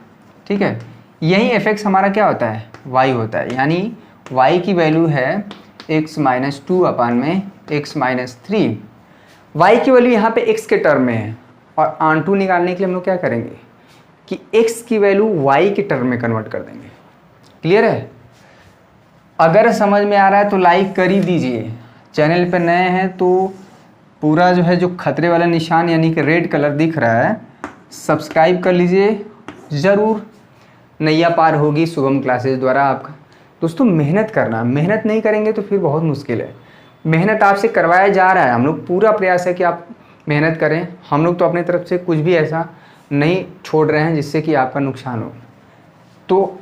ठीक है। यही fx हमारा क्या होता है y होता है, यानी y की वैल्यू है x माइनस 2 अपान में x माइनस 3। y की वैल्यू यहाँ पे x के टर्म में है, और आंटू निकालने के लिए हम लोग क्या करेंगे कि x की वैल्यू y के टर्म में कन्वर्ट कर देंगे, क्लियर है। अगर समझ में आ रहा है तो लाइक कर ही दीजिए, चैनल पर नए हैं तो पूरा जो है जो खतरे वाला निशान यानी कि रेड कलर दिख रहा है सब्सक्राइब कर लीजिए ज़रूर। नैया पार होगी शुभम क्लासेस द्वारा आपका। दोस्तों मेहनत करना, मेहनत नहीं करेंगे तो फिर बहुत मुश्किल है। मेहनत आपसे करवाया जा रहा है, हम लोग पूरा प्रयास है कि आप मेहनत करें। हम लोग तो अपने तरफ से कुछ भी ऐसा नहीं छोड़ रहे हैं जिससे कि आपका नुकसान हो। तो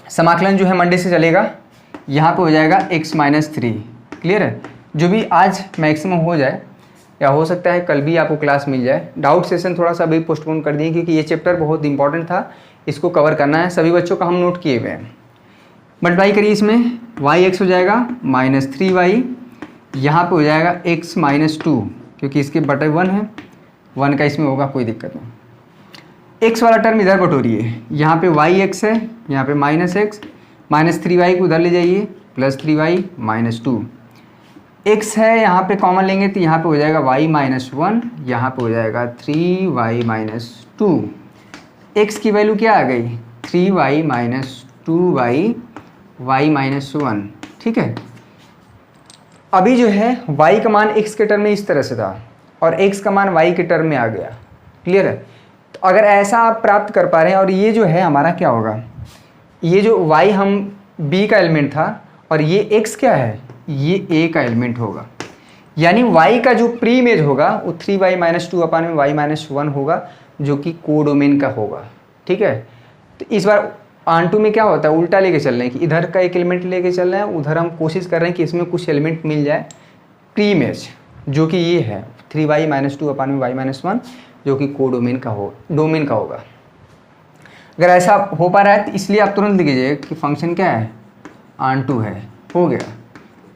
समाकलन जो है मंडे से चलेगा, यहाँ पे हो जाएगा x माइनस 3, क्लियर है। जो भी आज मैक्सिमम हो जाए, या हो सकता है कल भी आपको क्लास मिल जाए। डाउट सेशन थोड़ा सा अभी पोस्टपोन कर दिए क्योंकि ये चैप्टर बहुत इंपॉर्टेंट था, इसको कवर करना है। सभी बच्चों का हम नोट किए हुए हैं। मल्टीप्लाई करिए, इसमें yx हो जाएगा माइनस 3y, यहाँ पे हो जाएगा x माइनस 2 क्योंकि इसके बटे 1 है, 1 का इसमें होगा, कोई दिक्कत नहीं। x वाला टर्म इधर बटोरिए, यहाँ पे yx है, यहाँ पे माइनस x, माइनस 3y को उधर ले जाइए, प्लस 3y माइनस 2। x है यहाँ पे कॉमन लेंगे तो यहाँ पे हो जाएगा y माइनस 1, यहाँ पे हो जाएगा 3y माइनस 2। x की वैल्यू क्या आ गई 3y minus 2y y minus 1। ठीक है, अभी जो है y का मान x के टर्म में इस तरह से था और x का मान y के टर्म में आ गया। क्लियर है? तो अगर ऐसा आप प्राप्त कर पा रहे हैं और ये जो है हमारा क्या होगा, ये जो y हम b का एलिमेंट था और ये x क्या है, ये a का एलिमेंट होगा। यानी y का जो प्री इमेज होगा वो 3y माइनस 2 अपान में y माइनस 1 होगा, जो कि कोडोमेन का होगा। ठीक है, तो इस बार ऑन टू में क्या होता है, उल्टा लेके चल रहे हैं कि इधर का एक एलिमेंट लेके चल रहे हैं, उधर हम कोशिश कर रहे हैं कि इसमें कुछ एलिमेंट मिल जाए प्री इमेज, जो कि ये है 3y माइनस 2 अपान में y माइनस 1, जो कि कोडोमेन का डोमेन का होगा। अगर ऐसा हो पा रहा है तो इसलिए आप तुरंत लिख लीजिए कि फंक्शन क्या है, ऑन टू है, हो गया।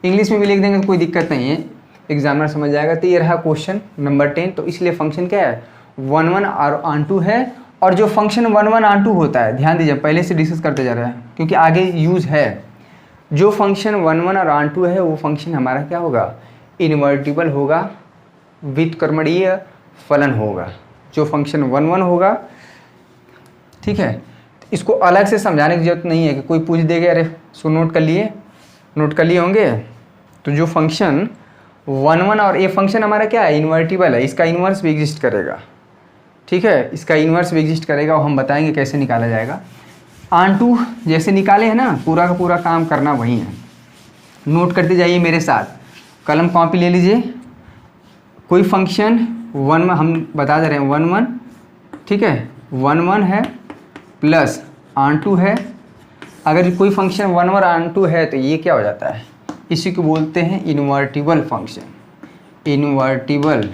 इंग्लिश में भी लिख देंगे तो कोई दिक्कत नहीं है, एग्जामिनर समझ जाएगा। तो ये रहा क्वेश्चन नंबर 10। तो इसलिए फंक्शन क्या है, 1 1 और ऑन टू है। और जो फंक्शन 1 1 ऑन टू होता है, ध्यान दीजिए पहले से डिस्कस करते जा रहे हैं क्योंकि आगे यूज है। जो फंक्शन 1 1 और ऑन टू है वो फंक्शन हमारा क्या होगा, इन्वर्टिबल होगा, व्युत्क्रमणीय फलन होगा। जो फंक्शन 1 1 होगा, ठीक है, इसको अलग से समझाने की जरूरत नहीं है कि कोई पूछ देगा अरे सो नोट कर लिए होंगे। तो जो फंक्शन 1 1 और ये फंक्शन हमारा क्या है, इन्वर्टिबल है, इसका इन्वर्स भी एग्जिस्ट करेगा। ठीक है, इसका इन्वर्स भी एग्जिस्ट करेगा और हम बताएंगे कैसे निकाला जाएगा। ऑन टू जैसे निकाले हैं ना, पूरा का पूरा काम करना वही है। नोट करते जाइए मेरे साथ, कलम कॉपी ले लीजिए। कोई फंक्शन 1 1 हम बता दे रहे हैं 1 1, ठीक है, 1 1 है प्लस ऑन टू है। अगर कोई फंक्शन 1 1 ऑन टू है तो ये क्या हो जाता है, इसी को बोलते हैं इन्वर्टिबल फंक्शन। इन्वर्टिबल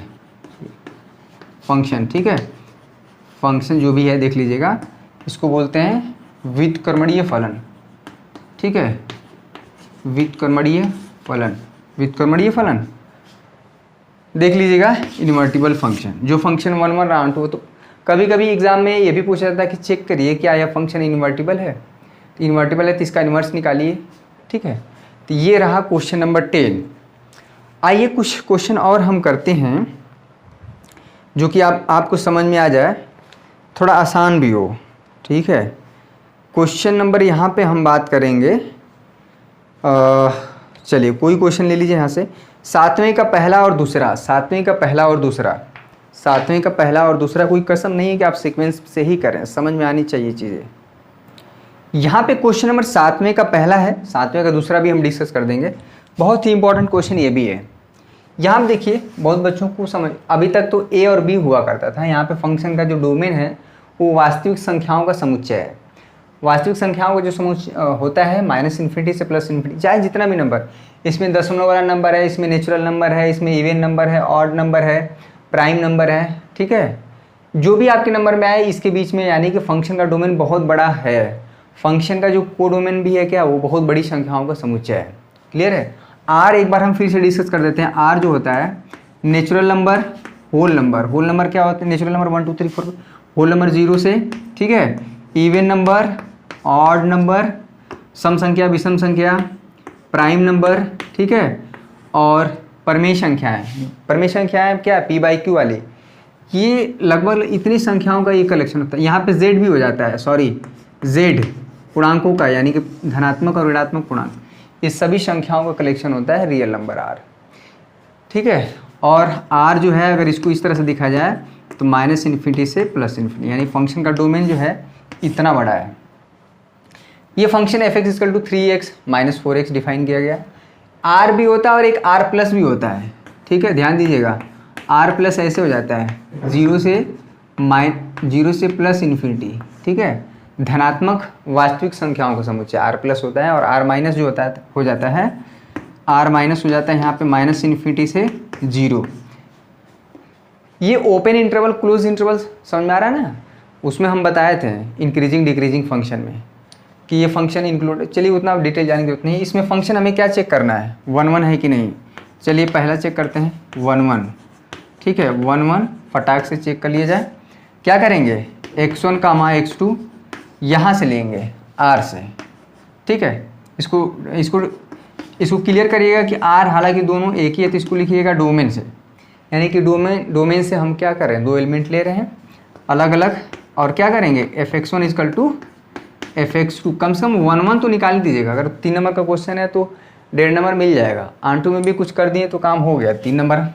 फंक्शन, ठीक है, फंक्शन जो भी है देख लीजिएगा, इसको बोलते हैं व्युत्क्रमणीय फलन। ठीक है, व्युत्क्रमणीय फलन, व्युत्क्रमणीय फलन देख लीजिएगा, इन्वर्टिबल फंक्शन। जो फंक्शन 1 1 ऑन टू, तो कभी कभी एग्जाम में ये भी पूछा जाता है कि चेक करिए क्या यह फंक्शन इन्वर्टिबल है। इन्वर्टिबल है तो इसका इन्वर्स निकालिए। ठीक है, तो ये रहा क्वेश्चन नंबर 10। आइए कुछ क्वेश्चन और हम करते हैं जो कि आपको समझ में आ जाए, थोड़ा आसान भी हो। ठीक है, क्वेश्चन नंबर यहाँ पे हम बात करेंगे, चलिए कोई क्वेश्चन ले लीजिए यहाँ से। 7वें का पहला और दूसरा, 7वें का पहला और दूसरा, 7वें का पहला और दूसरा, कोई कसम नहीं है कि आप सीक्वेंस से ही करें, समझ में आनी चाहिए चीज़ें। यहाँ पे क्वेश्चन नंबर 7वें का पहला है, 7वें का दूसरा भी हम डिस्कस कर देंगे। बहुत ही इंपॉर्टेंट क्वेश्चन ये भी है। यहाँ देखिए, बहुत बच्चों को समझ, अभी तक तो ए और बी हुआ करता था। यहाँ पे फंक्शन का जो डोमेन है वो वास्तविक संख्याओं का समुच्चय है। वास्तविक संख्याओं का जो समुच्चय होता है -∞ से +∞, चाहे जितना भी नंबर, इसमें दशमलव वाला नंबर है, इसमें नेचुरल नंबर है, इसमें इवन नंबर है, ऑड नंबर है, प्राइम नंबर है। ठीक है, जो भी आपके नंबर में आए इसके बीच में, यानी कि फंक्शन का डोमेन बहुत बड़ा है। फंक्शन का जो कोडोमेन भी है क्या, वो बहुत बड़ी संख्याओं का समुच्चय है। क्लियर है। आर एक बार हम फिर से डिस्कस कर देते हैं। आर जो होता है natural number, whole number. Whole number क्या होता है, नेचुरल नंबर 1 2 3 4, होल नंबर 0 से, ठीक है, इवन नंबर, ऑड नंबर, सम संख्या, विषम संख्या, प्राइम नंबर, ठीक है, और परमेय संख्याएं। परमेय संख्याएं क्या है, p/q वाली। ये लगभग इतनी संख्याओं का ये कलेक्शन होता है। यहाँ पे z भी हो जाता है, सॉरी, z पूर्णांकों का, यानी कि धनात्मक और ऋणात्मक पूर्णांक, इस सभी संख्याओं का कलेक्शन होता है रियल नंबर r। ठीक है, और r जो है अगर इसको इस तरह से दिखा जाए तो -∞ से +∞, यानी फंक्शन का डोमेन जो है इतना बड़ा है। ये function f(x = 3x - 4x) define किया गया। r भी होता है और एक r+ भी होता है। ठीक है, ध्यान दीजिएगा, r+ ऐसे हो जाता है 0 से +∞। ठीक है, धनात्मक वास्तविक संख्याओं का समुच्चय r+ होता है, और r- जो होता है हो जाता है, r- हो जाता है यहाँ पे -∞ से 0। ये ओपन इंटरवल, क्लोज इंटरवल समझ में आ रहा है ना, उसमें हम बताए थे इंक्रीजिंग डिक्रीजिंग फंक्शन में कि ये फंक्शन इंक्लूड, चलिए उतना डिटेल जाने की जरूरत नहीं। इसमें फंक्शन हमें क्या चेक करना है, 1 1 है कि नहीं। चलिए पहला चेक करते हैं 1 1। ठीक है, 1 1 फटाक से चेक कर लिया जाए। क्या करेंगे, x1, x2 यहाँ से लेंगे r से। ठीक है, इसको इसको क्लियर करिएगा कि आर हालांकि दोनों एक ही है, तो इसको लिखिएगा डोमेन से, यानी कि डोमेन से हम क्या कर रहे हैं, दो एलिमेंट ले रहे हैं अलग अलग, और क्या करेंगे fx1 इक्वल टू fx2, कम से कम 1 1 तो निकाल दीजिएगा। अगर 3 नंबर का क्वेश्चन है तो 1.5 नंबर मिल जाएगा, आंटू में भी कुछ कर दिए तो काम हो गया, 3 नंबर।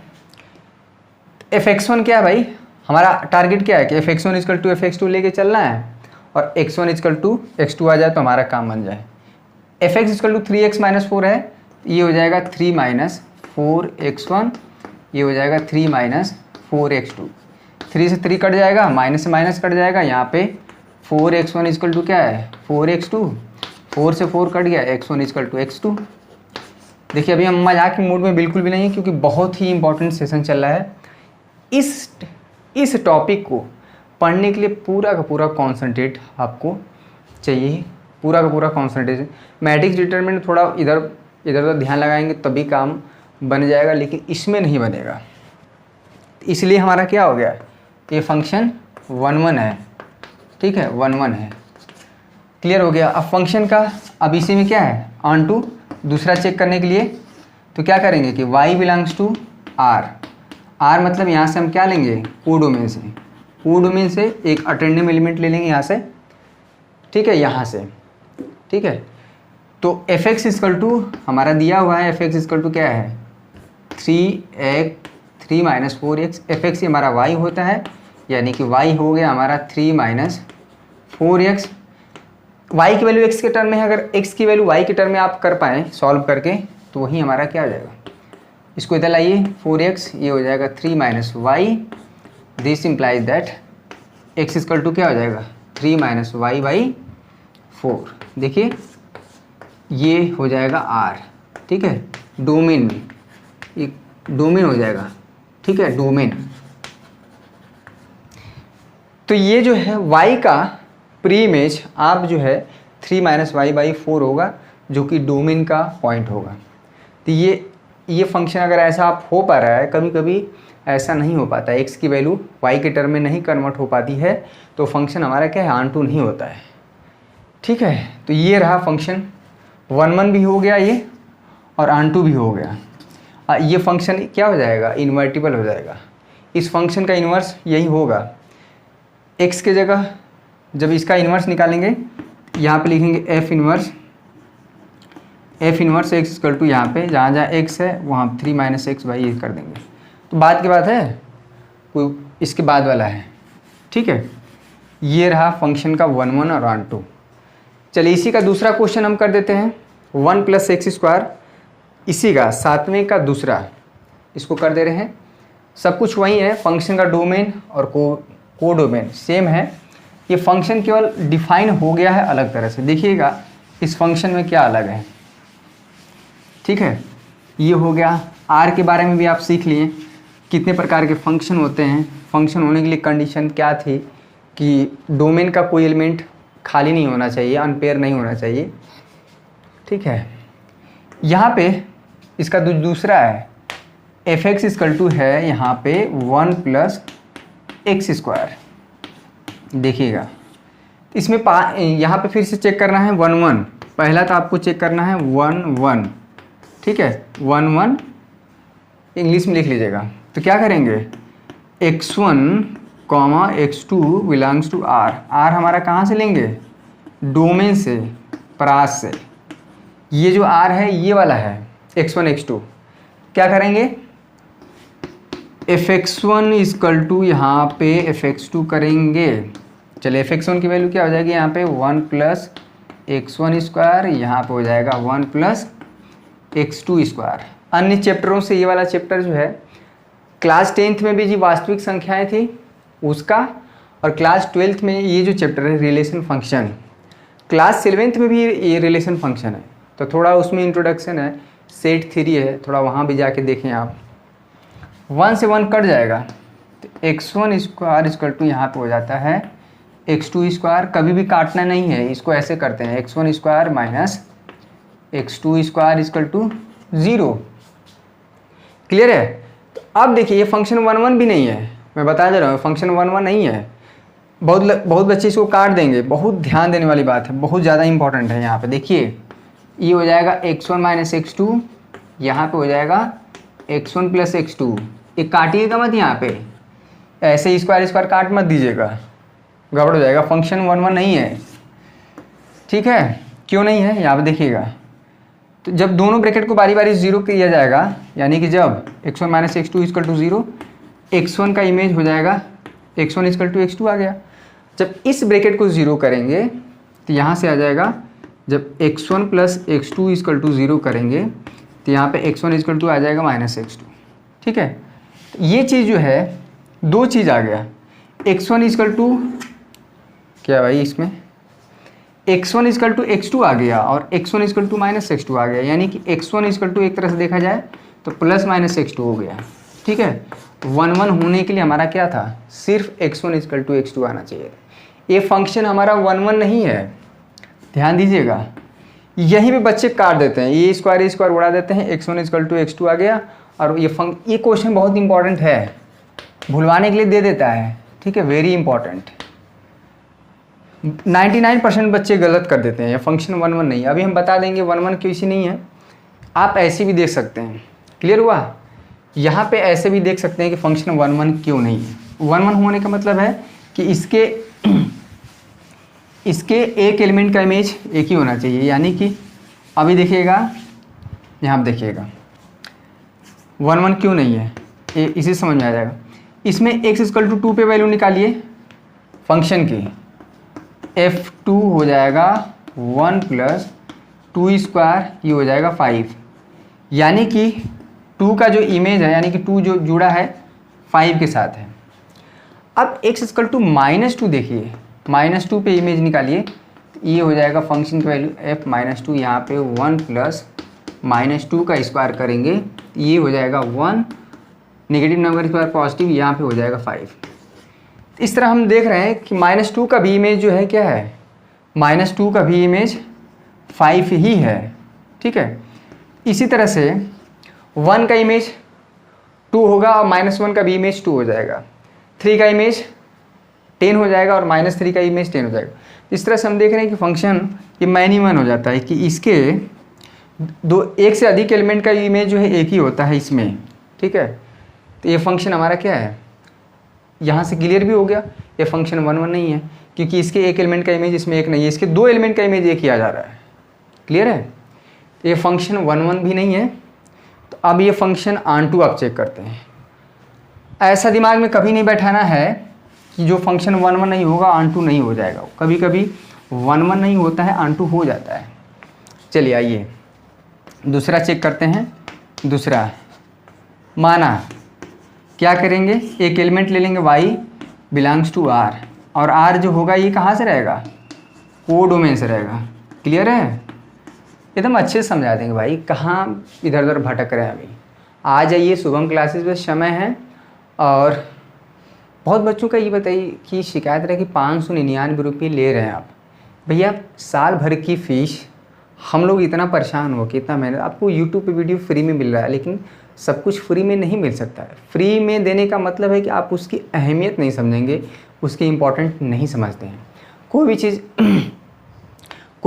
fx1 क्या है भाई, हमारा टारगेट क्या है कि fx1 इक्वल टू fx2 लेके चलना है, और x1 इक्वल टू x2 आ जाए तो हमारा काम बन जाए। fx equal to 3x minus 4 है, ये हो जाएगा 3 माइनस 4x1, ये हो जाएगा 3 माइनस 4x2, 3 से 3 कट जाएगा, माइनस से माइनस कट जाएगा, यहाँ पे 4x1 इक्वल टू क्या है 4x2, 4 से 4 कट गया, x1 इक्वल टू x2। देखिए अभी हम मजाक के मूड में बिल्कुल भी नहीं है, क्योंकि बहुत ही इंपॉर्टेंट सेशन चल रहा है। इस टॉपिक को पढ़ने के लिए पूरा का पूरा कॉन्सेंट्रेट आपको चाहिए, पूरा का पूरा कॉन्सेंट्रेशन। मैट्रिक्स डिटरमिनेंट थोड़ा इधर उधर ध्यान लगाएंगे तभी काम बन जाएगा, लेकिन इसमें नहीं बनेगा। इसलिए हमारा क्या हो गया, ये फंक्शन 1 1 है, ठीक है 1 1 है, क्लियर हो गया। अब फंक्शन का अब इसी में क्या है ऑन टू, दूसरा चेक करने के लिए तो क्या करेंगे कि y belongs to r, r मतलब यहाँ से हम क्या लेंगे ओ डोमेन से एक अटेंडिंग एलिमेंट ले लेंगे यहाँ से, ठीक है यहाँ से, ठीक है। तो fx इक्वल टू हमारा दिया हुआ है, fx इक्वल टू क्या है 3 माइनस 4x, fx हमारा y होता है, यानी कि y हो गया हमारा 3 माइनस 4x। y की वैल्यू x के टर्म में है, अगर x की वैल्यू y के टर्म में आप कर पाएँ सॉल्व करके तो वही हमारा क्या हो जाएगा, इसको इधर लाइए 4x, ये हो जाएगा 3 minus y, this implies that x equal to क्या हो जाएगा 3 माइनस y बाई 4। देखिए ये हो जाएगा r, ठीक है डोमेन में, एक डोमेन हो जाएगा, ठीक है डोमेन। तो ये जो है y का प्री इमेज आप जो है 3 माइनस वाई बाई 4 होगा, जो कि डोमेन का पॉइंट होगा। तो ये फंक्शन अगर ऐसा आप हो पा रहा है, कभी कभी ऐसा नहीं हो पाता है, x की वैल्यू y के टर्म में नहीं कन्वर्ट हो पाती है, तो फंक्शन हमारा क्या है ऑन टू नहीं होता है, ठीक है। तो ये रहा फंक्शन 1 1 भी हो गया ये, और ऑन टू भी हो गया। ये फंक्शन क्या हो जाएगा इन्वर्टिबल हो जाएगा। इस फंक्शन का इन्वर्स यही होगा, x के जगह जब इसका इन्वर्स निकालेंगे यहाँ पे लिखेंगे f inverse x equal to यहाँ पे जहाँ जहाँ x है वहाँ 3 माइनस एक्स बाई ये कर देंगे। तो बाद की बात है, कोई इसके बाद वाला है, ठीक है। ये रहा फंक्शन का 1 1 और ऑन टू। चलिए इसी का दूसरा क्वेश्चन हम कर देते हैं, 1 प्लस एक्स स्क्वायर, इसी का 7वें का दूसरा, इसको कर दे रहे हैं। सब कुछ वही है, फंक्शन का डोमेन और को डोमेन सेम है, ये फंक्शन केवल डिफाइन हो गया है अलग तरह से। देखिएगा इस फंक्शन में क्या अलग है, ठीक है। ये हो गया, आर के बारे में भी आप सीख लिए, कितने प्रकार के फंक्शन होते हैं। फंक्शन होने के लिए कंडीशन क्या थी कि डोमेन का कोई एलिमेंट खाली नहीं होना चाहिए, अनपेयर नहीं होना चाहिए, ठीक है। यहाँ पे इसका दूसरा है fx इक्वल टू है यहाँ पे 1 प्लस एक्स स्क्वायर। देखिएगा इसमें यहाँ पे फिर से चेक करना है 1 1, पहला तो आपको चेक करना है 1 1, ठीक है 1 1 इंग्लिश में लिख लीजिएगा। तो क्या करेंगे x1 x2 belongs to r, r हमारा कहाँ से लेंगे डोमेन से, परास से। ये जो r है ये वाला है x1 x2, क्या करेंगे fx1 इक्वल टू यहाँ पे fx2 करेंगे। चलिए fx1 की वैल्यू क्या हो जाएगी यहाँ पे 1 प्लस x1 स्क्वायर, यहाँ पे हो जाएगा 1 प्लस x2 स्क्वायर। अन्य चैप्टरों से ये वाला चैप्टर जो है क्लास 10th में भी जी वास्तविक संख्याएं थी उसका, और क्लास 12th में ये जो चैप्टर है रिलेशन फंक्शन, क्लास 7th में भी ये रिलेशन फंक्शन है। तो थोड़ा उसमें इंट्रोडक्शन है, सेट 3 है, थोड़ा वहाँ भी जाके देखें आप। 1 से 1 कट जाएगा तो x1 स्क्वायर इक्वल टू यहाँ पे हो जाता है x2 स्क्वायर। कभी भी काटना नहीं है, इसको ऐसे करते हैं x1 square minus x2 square equal to 0। Clear है। तो अब देखिए ये फंक्शन 1 1 भी नहीं है, मैं बता दे रहा हूँ फंक्शन 1 1 नहीं है। बहुत बच्चे इसको काट देंगे, बहुत ध्यान देने वाली बात है, बहुत ज़्यादा इंपॉर्टेंट है यहाँ पे। देखिए ये हो जाएगा x1 माइनस x2, यहाँ पे हो जाएगा x1 प्लस x2। ये काटिएगा मत यहाँ पे, ऐसे ही स्क्वायर स्क्वायर काट मत दीजिएगा, गड़बड़ हो जाएगा, फंक्शन 1 1 नहीं है, ठीक है। क्यों नहीं है यहाँ पे देखिएगा। तो जब दोनों ब्रैकेट को बारी बारी जीरो किया जाएगा, यानी कि जब x1 minus x2 equal to zero, x1 का इमेज हो जाएगा x1 इक्वल टू x2 आ गया। जब इस ब्रैकेट को जीरो करेंगे तो यहाँ से आ जाएगा, जब x1 plus x2 equal to zero करेंगे तो यहाँ पे x1 इक्वल टू आ जाएगा माइनस x2, ठीक है। तो ये चीज़ जो है, दो चीज़ आ गया, x1 इक्वल टू क्या भाई, इसमें x1 इक्वल टू x2 आ गया और x1 equal to minus x2 आ गया, यानी कि x1 इक्वल टू एक तरह से देखा जाए तो प्लस माइनस x2 हो गया, ठीक है। 1 1 होने के लिए हमारा क्या था, सिर्फ x1 इक्वल टू x2 आना चाहिए। ये फंक्शन हमारा 1 1 नहीं है, ध्यान दीजिएगा। यहीं पे बच्चे काट देते हैं, ये स्क्वायर उड़ा देते हैं, x1 इक्वल टू x2 आ गया। और ये क्वेश्चन बहुत इंपॉर्टेंट है, भुलवाने के लिए दे देता है, ठीक है, वेरी इंपॉर्टेंट। 99% बच्चे गलत कर देते हैं, ये फंक्शन 1 1 नहीं है। अभी हम बता देंगे 1 1 क्यों इसी नहीं है। आप ऐसे भी देख सकते हैं, क्लियर हुआ। यहाँ पे ऐसे भी देख सकते हैं कि फंक्शन 1 1 क्यों नहीं है। 1 1 होने का मतलब है कि इसके एक एलिमेंट का इमेज एक ही होना चाहिए, यानी कि अभी देखिएगा, यहाँ पे देखिएगा 1 1 क्यों नहीं है, इसी समझ में आ जाएगा। इसमें x इक्वल टू 2 पे वैल्यू निकालिए फंक्शन की, f2 हो जाएगा 1 प्लस 2 स्क्वायर, ये हो जाएगा 5, यानी कि 2 का जो इमेज है, यानी कि 2 जो जुड़ा है 5 के साथ है। अब x इक्वल टू माइनस 2 देखिए, माइनस 2 पे इमेज निकालिए, ये हो जाएगा फंक्शन की वैल्यू f माइनस 2, यहाँ पे 1 प्लस माइनस 2 का स्क्वायर करेंगे, ये हो जाएगा 1, नेगेटिव नंबर स्क्वायर पॉजिटिव, यहाँ पे हो जाएगा 5। इस तरह हम देख रहे हैं कि माइनस 2 का भी इमेज जो है क्या है, माइनस 2 का भी इमेज 5 ही है, ठीक है। इसी तरह से 1 का इमेज 2 होगा और माइनस 1 का भी इमेज 2 हो जाएगा, 3 का इमेज 10 हो जाएगा और माइनस 3 का इमेज 10 हो जाएगा। इस तरह से हम देख रहे हैं कि फंक्शन ये मैनी वन हो जाता है कि इसके एक से अधिक एलिमेंट का इमेज जो है एक ही होता है इसमें, ठीक है। तो ये फंक्शन हमारा क्या है, यहाँ से क्लियर भी हो गया, ये फंक्शन 1 1 नहीं है, क्योंकि इसके एक एलिमेंट का इमेज इसमें एक नहीं है, इसके 2 एलिमेंट का इमेज एक ही आ जा रहा है, क्लियर है। तो ये फंक्शन 1 1 भी नहीं है। तो अब ये फंक्शन ऑन टू आप चेक करते हैं। ऐसा दिमाग में कभी नहीं बैठाना है कि जो फंक्शन 1 1 नहीं होगा ऑन टू नहीं हो जाएगा, कभी कभी 1 1 नहीं होता है, ऑन टू हो जाता है। चलिए आइए दूसरा चेक करते हैं। दूसरा माना क्या करेंगे, एक एलिमेंट ले लेंगे y बिलोंग्स टू r, और r जो होगा ये कहाँ से रहेगा, को डोमेन से रहेगा, क्लियर है। एकदम अच्छे से समझा देंगे भाई, कहाँ इधर उधर भटक रहे हैं। अभी आ जाइए, शुभम क्लासेस में समय है। और बहुत बच्चों का ये बताइए कि शिकायत रहे कि 599 रुपये ले रहे हैं आप। भैया साल भर की फ़ीस, हम लोग इतना परेशान हो कि इतना मेहनत, आपको यूट्यूब पे वीडियो फ्री में मिल रहा है, लेकिन सब कुछ फ्री में नहीं मिल सकता है। फ्री में देने का मतलब है कि आप उसकी अहमियत नहीं समझेंगे, उसकी इम्पोर्टेंट नहीं समझते हैं। कोई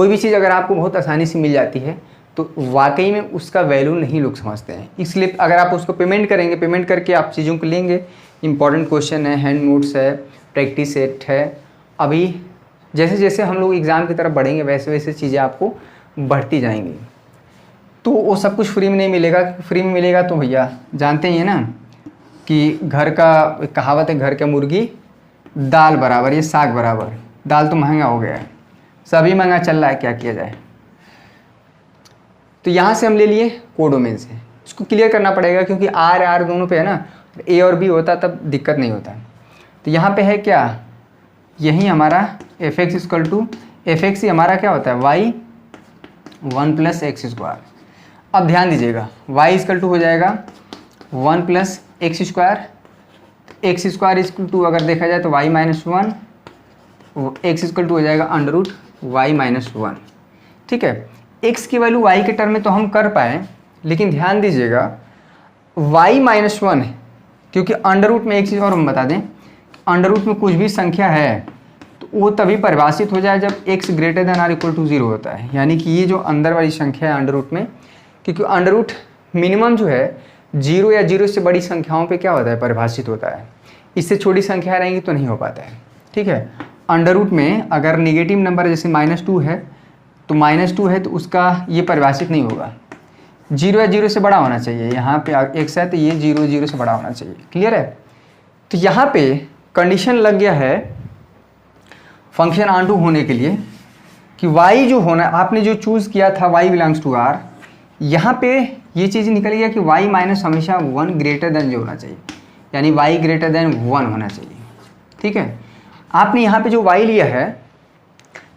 भी चीज़ अगर आपको बहुत आसानी से मिल जाती है तो वाकई में उसका वैल्यू नहीं लोग समझते हैं। इसलिए अगर आप उसको पेमेंट करेंगे, पेमेंट करके आप चीज़ों को लेंगे, इंपॉर्टेंट क्वेश्चन है, हैंड नोट्स है, प्रैक्टिस सेट है, अभी जैसे जैसे हम लोग एग्ज़ाम की तरफ बढ़ेंगे वैसे वैसे चीज़ें आपको बढ़ती जाएंगी। तो वो सब कुछ फ्री में नहीं मिलेगा। फ्री में मिलेगा तो भैया जानते ही हैं ना कि घर का कहावत है, घर का मुर्गी दाल बराबर, ये साग बराबर। दाल तो महंगा हो गया है, सभी महंगा चल रहा है, क्या किया जाए। तो यहाँ से हम ले लिए कोडोमेन से, इसको क्लियर करना पड़ेगा क्योंकि आर दोनों पे है ना, ए और बी होता तब दिक्कत नहीं होता। तो यहाँ पे है क्या, यही हमारा F X equal to F X ही हमारा क्या होता है वाई 1 प्लस एक्स स्क्वायर। अब ध्यान दीजिएगा, y इक्वल टू हो जाएगा 1 plus X square, X square equal to अगर देखा जाए तो y minus 1, X equal to हो जाएगा अंडर रूट वाई माइनस 1, ठीक है। x की वैल्यू y के टर्म में तो हम कर पाए, लेकिन ध्यान दीजिएगा y माइनस 1 है, क्योंकि अंडर रूट में एक चीज़ और हम बता दें, अंडर रूट में कुछ भी संख्या है तो वो तभी परिभाषित हो जाए जब x greater than or equal to 0 होता है। यानी कि ये जो अंदर वाली संख्या है अंडर रूट में, क्योंकि अंडर रूट मिनिमम जो है 0 या 0 से बड़ी संख्याओं पे क्या होता है, परिभाषित होता है। इससे छोटी संख्या रहेंगी तो नहीं हो पाता है। ठीक है, अंडर रूट में अगर निगेटिव नंबर जैसे -2 है तो -2 है तो उसका ये परिभाषित नहीं होगा। 0 या 0 से बड़ा होना चाहिए। यहाँ पे x है तो ये 0 0 से बड़ा होना चाहिए। क्लियर है? तो यहाँ पे कंडीशन लग गया है फंक्शन ऑन टू होने के लिए कि y जो होना, आपने जो चूज़ किया था y बिलोंग्स टू r, यहाँ पे ये चीज़ निकल गया कि y माइनस हमेशा 1 ग्रेटर देन जो होना चाहिए, यानी y ग्रेटर देन 1 होना चाहिए। ठीक है, आपने यहाँ पे जो y लिया है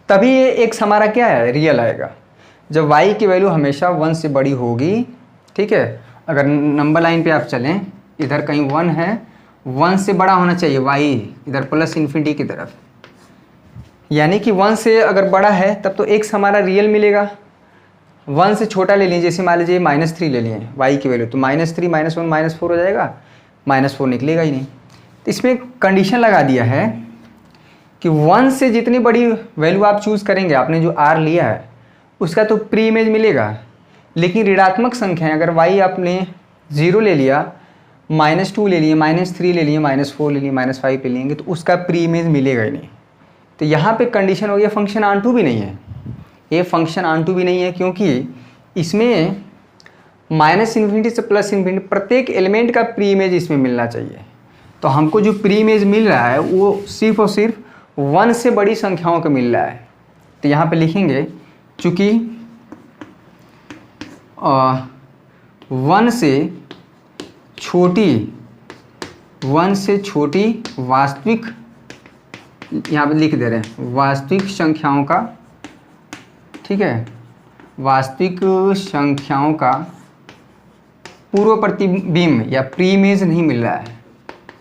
तभी ये x हमारा क्या है, रियल आएगा। जब y की वैल्यू हमेशा 1 से बड़ी होगी। ठीक है, अगर नंबर लाइन पे आप चलें, इधर कहीं 1 है, 1 से बड़ा होना चाहिए y, इधर प्लस इन्फिनिटी की तरफ, यानी कि 1 से अगर बड़ा है तब तो x हमारा रियल मिलेगा। 1 से छोटा ले लीजिए, जैसे मान लीजिए -3 ले लिए y की वैल्यू, तो -3 -1 -4 हो जाएगा, -4 निकलेगा ही नहीं। तो इसमें कंडीशन लगा दिया है कि 1 से जितनी बड़ी वैल्यू आप चूज़ करेंगे, आपने जो r लिया है उसका तो प्री इमेज मिलेगा, लेकिन ऋणात्मक संख्या अगर y आपने 0 ले लिया, -2 ले लिए, -3 ले लिए, -4 ले लिए, -5 ले लेंगे तो उसका प्री इमेज मिलेगा ही नहीं। तो यहाँ पे कंडीशन हो गया फंक्शन ऑन टू भी नहीं है। ये फंक्शन ऑन टू भी नहीं है क्योंकि इसमें -इन्फिनिटी से +इन्फिनिटी प्रत्येक एलिमेंट का प्री इमेज इसमें मिलना चाहिए। तो हमको जो प्री इमेज मिल रहा है वो सिर्फ और सिर्फ 1 से बड़ी संख्याओं का मिल रहा है। तो यहाँ पे लिखेंगे चूँकि 1 से छोटी वास्तविक, यहाँ पे लिख दे रहे हैं वास्तविक संख्याओं का, ठीक है, वास्तविक संख्याओं का पूर्व प्रतिबिंब या प्री इमेज नहीं मिल रहा है।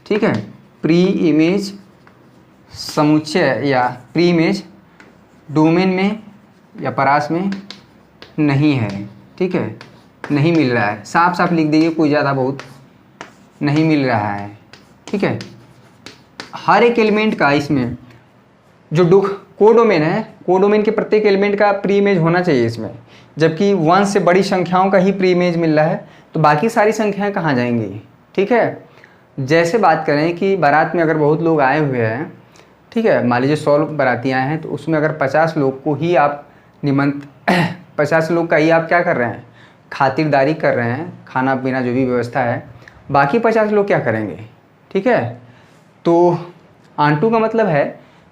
ठीक है, प्री इमेज समुच्चय या प्री इमेज डोमेन में या परास में नहीं है। ठीक है, नहीं मिल रहा है, साफ साफ लिख दीजिए, कोई ज़्यादा बहुत नहीं मिल रहा है। ठीक है, हर एक एलिमेंट का इसमें जो कोडोमेन है, कोडोमेन के प्रत्येक एलिमेंट का प्री इमेज होना चाहिए इसमें, जबकि 1 से बड़ी संख्याओं का ही प्री इमेज मिल रहा है, तो बाकी सारी संख्याएं कहाँ जाएंगी। ठीक है, जैसे बात करें कि बारात में अगर बहुत लोग आए हुए हैं, ठीक है, मान लीजिए 100 बाराती आए हैं, तो उसमें अगर 50 लोग को ही आप 50 लोग का ही आप क्या कर रहे हैं, खातिरदारी कर रहे हैं, खाना पीना जो भी व्यवस्था है, बाकी 50 लोग क्या करेंगे। ठीक है, तो आंटू का मतलब है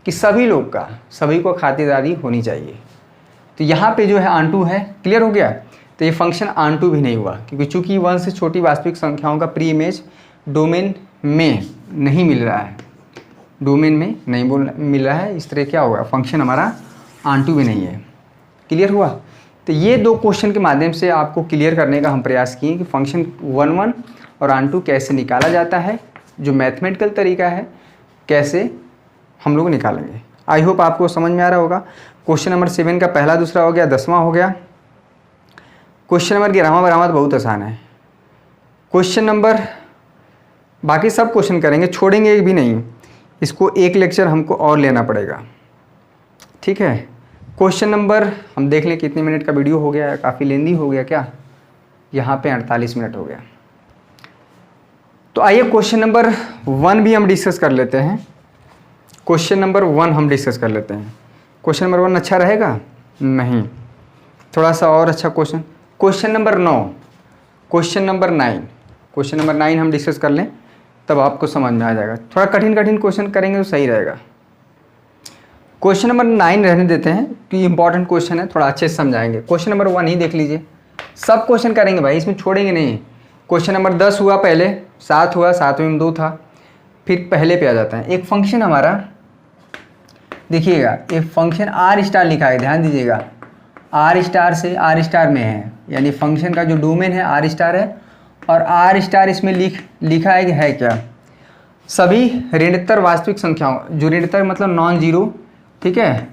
कि सभी लोग का, सभी को खातिरदारी होनी चाहिए। तो यहाँ पे जो है आंटू है, क्लियर हो गया। तो ये फंक्शन आंटू भी नहीं हुआ क्योंकि चूंकि 1 से छोटी वास्तविक संख्याओं का प्री इमेज डोमेन में नहीं मिल रहा है, डोमेन में नहीं मिल रहा है, इस तरह क्या होगा, फंक्शन हमारा आंटू भी नहीं है। क्लियर हुआ। तो ये 2 क्वेश्चन के माध्यम से आपको क्लियर करने का हम प्रयास किए कि फंक्शन 1 और आंटू कैसे निकाला जाता है, जो मैथमेटिकल तरीका है कैसे हम लोग निकालेंगे। आई होप आपको समझ में आ रहा होगा। क्वेश्चन नंबर 7 का पहला दूसरा हो गया, 10वां हो गया। क्वेश्चन नंबर 11वां बरामद बहुत आसान है। क्वेश्चन नंबर, बाकी सब क्वेश्चन करेंगे, छोड़ेंगे एक भी नहीं, इसको एक लेक्चर हमको और लेना पड़ेगा। ठीक है, क्वेश्चन नंबर हम देख लें कितने मिनट का वीडियो हो गया है, काफ़ी लेंदी हो गया क्या, यहाँ पे 48 मिनट हो गया। तो आइए क्वेश्चन नंबर 1 भी हम डिस्कस कर लेते हैं। क्वेश्चन नंबर 1 हम डिस्कस कर लेते हैं। क्वेश्चन नंबर 1 अच्छा रहेगा? नहीं, थोड़ा सा और अच्छा question, question number 9, question number 9, question number 9 हम डिस्कस कर लें तब आपको समझ में आ जाएगा। थोड़ा कठिन कठिन क्वेश्चन करेंगे तो सही रहेगा। क्वेश्चन नंबर 9 रहने देते हैं कि इंपॉर्टेंट क्वेश्चन है, थोड़ा अच्छे से समझाएंगे। क्वेश्चन नंबर 1 ही देख लीजिए, सब क्वेश्चन करेंगे भाई, इसमें छोड़ेंगे नहीं। क्वेश्चन नंबर 10 हुआ, पहले 7 हुआ, 7वें में 2 था, फिर पहले पे आ जाता है। एक फंक्शन हमारा देखिएगा, एक फंक्शन आर स्टार लिखा है, ध्यान दीजिएगा, आर स्टार से आर स्टार में है, यानी फंक्शन का जो डोमेन है आर स्टार है, और आर स्टार इसमें लिखा है कि है क्या, सभी ऋणोत्तर वास्तविक संख्याओं, जो ऋणोत्तर मतलब नॉन जीरो, ठीक है,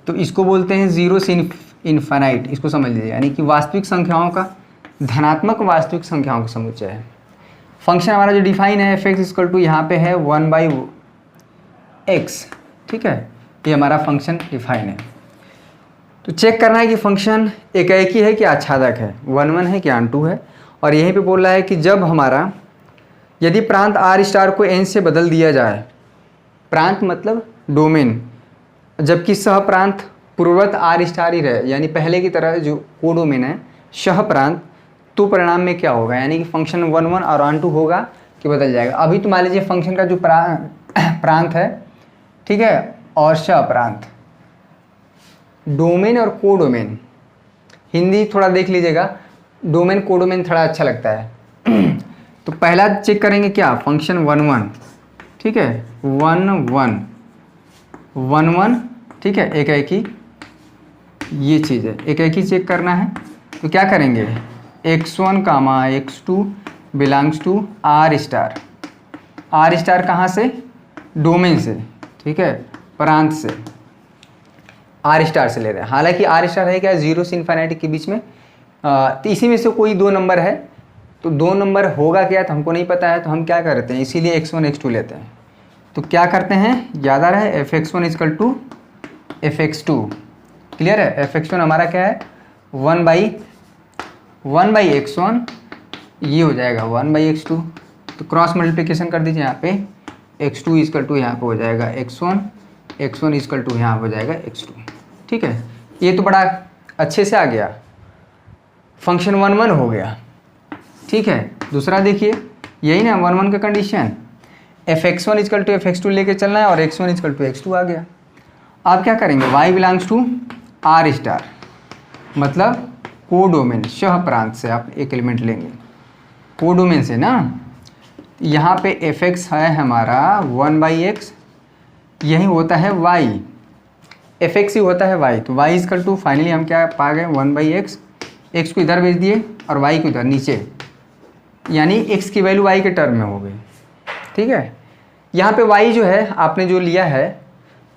तो इसको बोलते हैं 0 से इन्फिनाइट, इसको समझ लीजिए, यानी कि वास्तविक संख्याओं का, धनात्मक वास्तविक संख्याओं का समुच्चय है। फंक्शन हमारा जो डिफाइन है f(x) यहाँ पे है 1/x, ठीक है, ये हमारा फंक्शन डिफाइन है। तो चेक करना है कि फंक्शन एकाएकी है कि आच्छादक है, 1 1 है कि ऑन2 है। और यहीं पे बोल रहा है कि जब हमारा यदि प्रांत आर स्टार को एन से बदल दिया जाए, प्रांत मतलब डोमेन, जबकि सह प्रांत पूर्ववत आर स्टार ही रहे, यानी पहले की तरह जो कोडोमेन है सह प्रांत, तो परिणाम में क्या होगा, यानी कि फंक्शन 1 1 और ऑन2 होगा कि बदल जाएगा। अभी तो मान लीजिए फंक्शन का जो प्रांत है, ठीक है, और सह प्रांत, डोमेन और कोडोमेन, हिंदी थोड़ा देख लीजिएगा, डोमेन कोडोमेन थोड़ा अच्छा लगता है। तो पहला चेक करेंगे क्या, फंक्शन 1 1, ठीक है, 1 1 1 1, ठीक है, एकाएकी, ये चीज़ है, एकाएकी चेक करना है। तो क्या करेंगे, x1 comma x2 belongs to R star. R star कहाँ से, डोमेन से, ठीक है, प्रांत से, आर स्टार से ले रहे हैं। हालांकि आर स्टार है क्या, 0 से इन्फिनिटी के बीच में, तो इसी में से कोई 2 नंबर है, तो 2 नंबर होगा क्या तो हमको नहीं पता है, तो हम क्या करते हैं, इसीलिए x1 x2 लेते हैं। तो क्या करते हैं, याद आ रहा है, fx1 equal to fx2, clear है। fx1 हमारा क्या है, 1 बाई x1, ये हो जाएगा 1 बाई x2। तो क्रॉस मल्टीप्लिकेशन कर दीजिए यहाँ पे, x2 इक्वल टू यहाँ पे हो जाएगा x1, x1 इक्वल टू यहाँ हो जाएगा x2, ठीक है। ये तो बड़ा अच्छे से आ गया, फंक्शन 1 1 हो गया, ठीक है। दूसरा देखिए, यही ना 1 1 का condition, fx1 equal to fx2 लेके चलना है और x1 इक्वल टू x2 आ गया। आप क्या करेंगे, y belongs to R star, मतलब कोडोमेन, सह प्रांत से आप एक एलिमेंट लेंगे, कोडोमेन से ना। यहाँ पे fx है हमारा 1 बाई एक्स, यही होता है y, fx ही होता है y, तो y इक्वल टू फाइनली हम क्या पा गए, 1 बाई एक्स, एक्स को इधर भेज दिए और y को इधर नीचे, यानी x की वैल्यू y के टर्म में हो गई, ठीक है। यहाँ पे y जो है आपने जो लिया है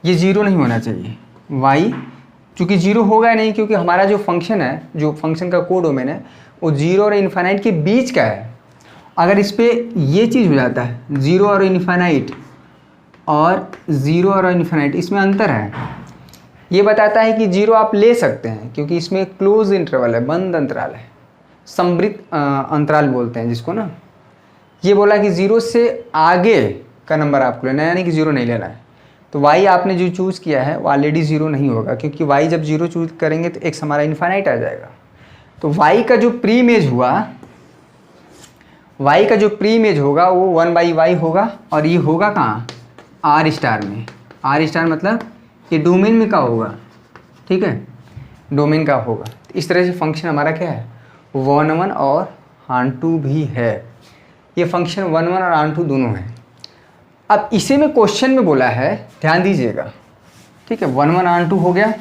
ये 0 नहीं होना चाहिए, y चूँकि 0 होगा नहीं, क्योंकि हमारा जो फंक्शन है, जो फंक्शन का कोडोमेन है वो 0 और इन्फिनाइट के बीच का है। अगर इस पर ये चीज़ हो जाता है 0 और इन्फिनाइट, और 0 और इन्फिनाइट इसमें अंतर है, ये बताता है कि 0 आप ले सकते हैं, क्योंकि इसमें क्लोज इंटरवल है, बंद अंतराल है, समृद्ध अंतराल बोलते हैं जिसको ना। ये बोला कि 0 से आगे का नंबर आपको लेना है, यानी कि 0 नहीं लेना है। तो y आपने जो चूज़ किया है वो ऑलरेडी 0 नहीं होगा, क्योंकि y जब 0 चूज करेंगे तो x हमारा इन्फिनाइट आ जाएगा। तो y का जो प्री इमेज हुआ, y का जो प्री इमेज होगा वो 1 बाई वाई होगा, और ये होगा कहाँ, आर स्टार में। आर स्टार मतलब ये डोमेन में का होगा, ठीक है, डोमेन का होगा। तो इस तरह से फंक्शन हमारा क्या है, 1 1 और ऑन2 भी है। ये फंक्शन 1 1 और ऑन2 दोनों है। अब इसे में क्वेश्चन में बोला है, ध्यान दीजिएगा, ठीक है, 1 1 ऑन2 हो गया।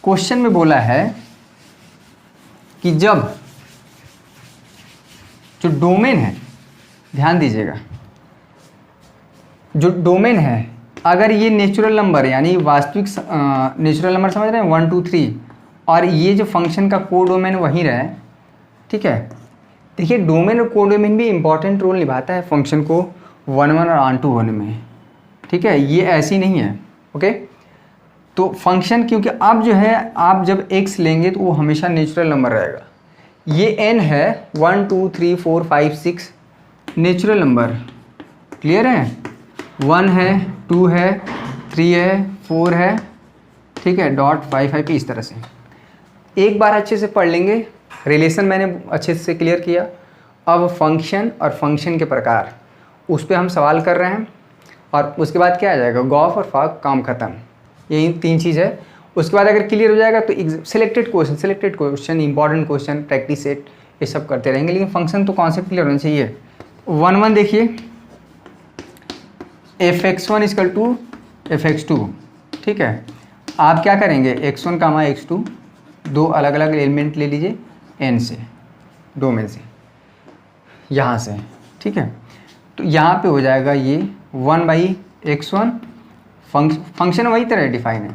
क्वेश्चन में बोला है कि जब जो डोमेन है, ध्यान दीजिएगा, जो डोमेन है, अगर ये नेचुरल नंबर यानी वास्तविक नेचुरल नंबर समझ रहे हैं 1 2 3, और ये जो फंक्शन का कोडोमेन वहीं रहे, ठीक है। देखिए डोमेन और कोडोमेन भी इंपॉर्टेंट रोल निभाता है फंक्शन को 1 1 और ऑन2 होने में, ठीक है, ये ऐसी नहीं है, ओके। तो फंक्शन, क्योंकि अब जो है आप जब x लेंगे तो वो हमेशा नेचुरल नंबर रहेगा। ये n है 1 2 3 4 5 6 नेचुरल नंबर, क्लियर है, 1 है 2 है 3 है 4 है, ठीक है, डॉट 5 5 इस तरह से। एक बार अच्छे से पढ़ लेंगे, रिलेशन मैंने अच्छे से क्लियर किया। अब फंक्शन और फंक्शन के प्रकार, उस पर हम सवाल कर रहे हैं, और उसके बाद क्या आ जाएगा, गॉफ और फॉक, काम खत्म। यही 3 चीज़ है। उसके बाद अगर क्लियर हो जाएगा तो selected question, important question, practice set, ये सब करते रहेंगे। लेकिन फंक्शन तो कॉन्सेप्ट क्लियर होना चाहिए। 1 1 देखिए, fx1 इक्वल टू fx2, ठीक है। आप क्या करेंगे, x1 कामा x2 दो अलग अलग एलिमेंट ले लीजिए n से, डोमेन से, यहाँ से, ठीक है। तो यहाँ पे हो जाएगा ये 1 बाई x1, फंक्शन वही तरह डिफाइन है,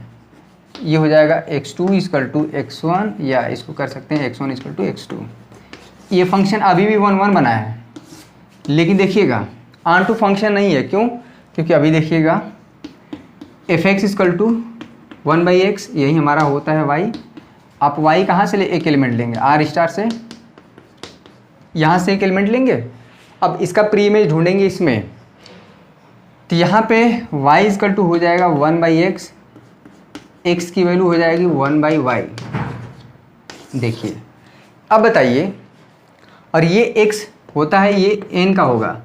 ये हो जाएगा x2 इक्वल टू x1, या इसको कर सकते हैं x1 इक्वल टू x2। ये फंक्शन अभी भी 1 1 बना है, लेकिन देखिएगा ऑन टू फंक्शन नहीं है। क्यों? क्योंकि अभी देखिएगा F x is equal to 1/x, यही हमारा होता है y। आप y कहाँ से एक एलिमेंट लेंगे, आर स्टार से, यहाँ से एक एलिमेंट लेंगे। अब इसका प्री इमेज ढूंढेंगे इसमें, तो यहाँ पे y इजकल टू हो जाएगा 1/x, x की वैल्यू हो जाएगी 1/y। देखिए अब बताइए, और ये x होता है, ये n का होगा,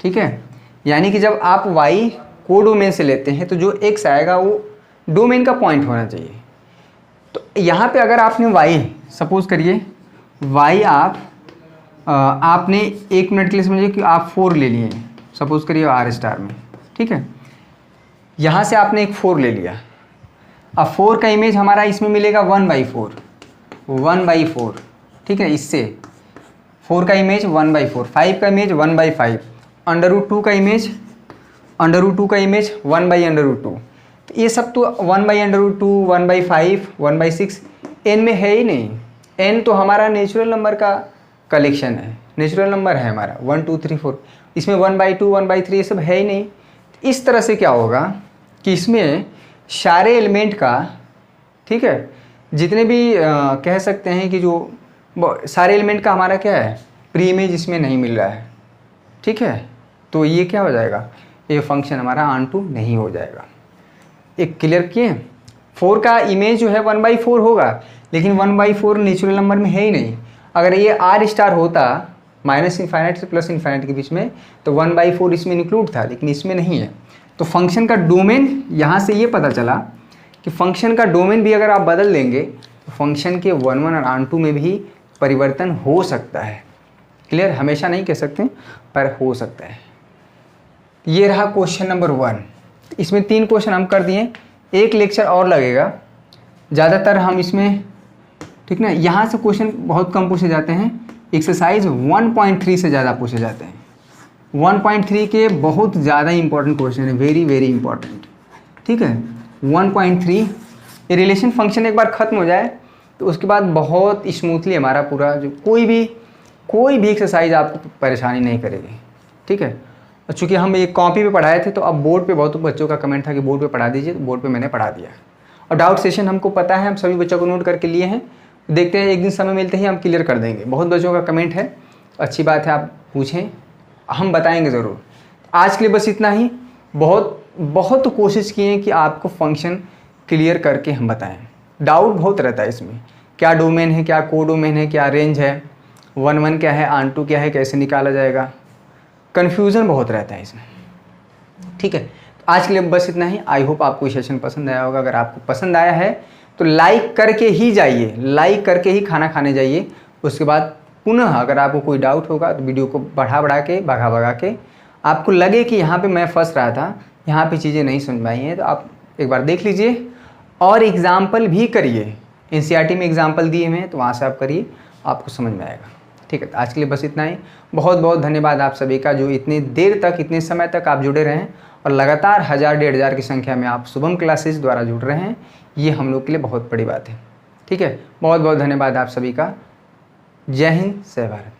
ठीक है। यानी कि जब आप y को डोमेन से लेते हैं तो जो x आएगा वो डोमेन का पॉइंट होना चाहिए। तो यहाँ पे अगर आपने y, सपोज करिए y आपने 1 मिनट के लिए समझिए कि आप 4 ले लिए, सपोज करिए आर स्टार में, ठीक है। यहाँ से आपने एक 4 ले लिया। अब 4 का इमेज हमारा इसमें मिलेगा 1/4, ठीक है। इससे 4 का इमेज 1/4, 5 का इमेज 1/5, √2 का इमेज 1/√2। तो ये सब तो 1/√2, 1/5, 1/6 n में है ही नहीं। n तो हमारा नेचुरल नंबर का कलेक्शन है, नेचुरल नंबर है हमारा 1 2 3 4। इसमें 1/2, 1/3 ये सब है ही नहीं। इस तरह से क्या होगा कि इसमें सारे एलिमेंट का, ठीक है, जितने भी कह सकते हैं कि जो सारे एलिमेंट का हमारा क्या है, प्री इमेज इसमें नहीं मिल रहा है, ठीक है। तो ये क्या हो जाएगा, ये फंक्शन हमारा ऑनटू नहीं हो जाएगा। एक क्लियर किए, 4 का इमेज जो है 1/4 होगा, लेकिन 1/4 नेचुरल नंबर में है ही नहीं। अगर ये आर स्टार होता -∞ से +∞ के बीच में, तो 1/4 इसमें इंक्लूड था, लेकिन इसमें नहीं है। तो फंक्शन का डोमेन, यहाँ से ये पता चला कि फंक्शन का डोमेन भी अगर आप बदल देंगे तो फंक्शन के 1 1 और ऑनटू में भी परिवर्तन हो सकता है। क्लियर, हमेशा नहीं कह सकते पर हो सकता है। ये रहा क्वेश्चन नंबर 1। इसमें 3 क्वेश्चन हम कर दिए, एक लेक्चर और लगेगा ज़्यादातर हम इसमें, ठीक ना। यहाँ से क्वेश्चन बहुत कम पूछे जाते हैं, एक्सरसाइज 1.3 से ज़्यादा पूछे जाते हैं। 1.3 के बहुत ज़्यादा इंपॉर्टेंट क्वेश्चन है, वेरी वेरी इंपॉर्टेंट, ठीक है। 1.3 ये रिलेशन फंक्शन एक बार ख़त्म हो जाए तो उसके बाद बहुत स्मूथली हमारा पूरा जो कोई भी एक्सरसाइज आपको परेशानी नहीं करेगी, ठीक है। और चूँकि हम एक कॉपी पे पढ़ाए थे, तो अब बोर्ड पे बहुत बच्चों का कमेंट था कि बोर्ड पे पढ़ा दीजिए, तो बोर्ड पे मैंने पढ़ा दिया। और डाउट सेशन हमको पता है, हम सभी बच्चों को नोट करके लिए हैं, देखते हैं एक दिन समय मिलते ही हम क्लियर कर देंगे। बहुत बच्चों का कमेंट है, अच्छी बात है, आप पूछें, हम बताएंगे ज़रूर। आज के लिए बस इतना ही। बहुत कोशिश किए कि आपको फंक्शन क्लियर करके हम बताएं। डाउट बहुत रहता है इसमें, क्या डोमेन है, क्या को डोमेन है, क्या रेंज है, 1 1 क्या है, ऑनटू क्या है, कैसे निकाला जाएगा, कन्फ्यूज़न बहुत रहता है इसमें, ठीक है। आज के लिए बस इतना ही। आई होप आपको सेशन पसंद आया होगा। अगर आपको पसंद आया है तो लाइक करके ही जाइए, लाइक करके ही खाना खाने जाइए। उसके बाद पुनः अगर आपको कोई डाउट होगा तो वीडियो को भगा के आपको लगे कि यहाँ पे मैं फंस रहा था, यहाँ पे चीज़ें नहीं समझ में आई हैं, तो आप एक बार देख लीजिए और एग्ज़ाम्पल भी करिए। NCERT में एग्ज़ाम्पल दिए हुए हैं, तो वहाँ से आप करिए, आपको समझ में आएगा, ठीक है। तो आज के लिए बस इतना ही। बहुत बहुत धन्यवाद आप सभी का, जो इतनी देर तक, इतने समय तक आप जुड़े रहें और लगातार 1000 1500 की संख्या में आप शुभम क्लासेस द्वारा जुड़ रहे हैं। ये हम लोग के लिए बहुत बड़ी बात है, ठीक है। बहुत बहुत धन्यवाद आप सभी का। जय हिंद, जय भारत।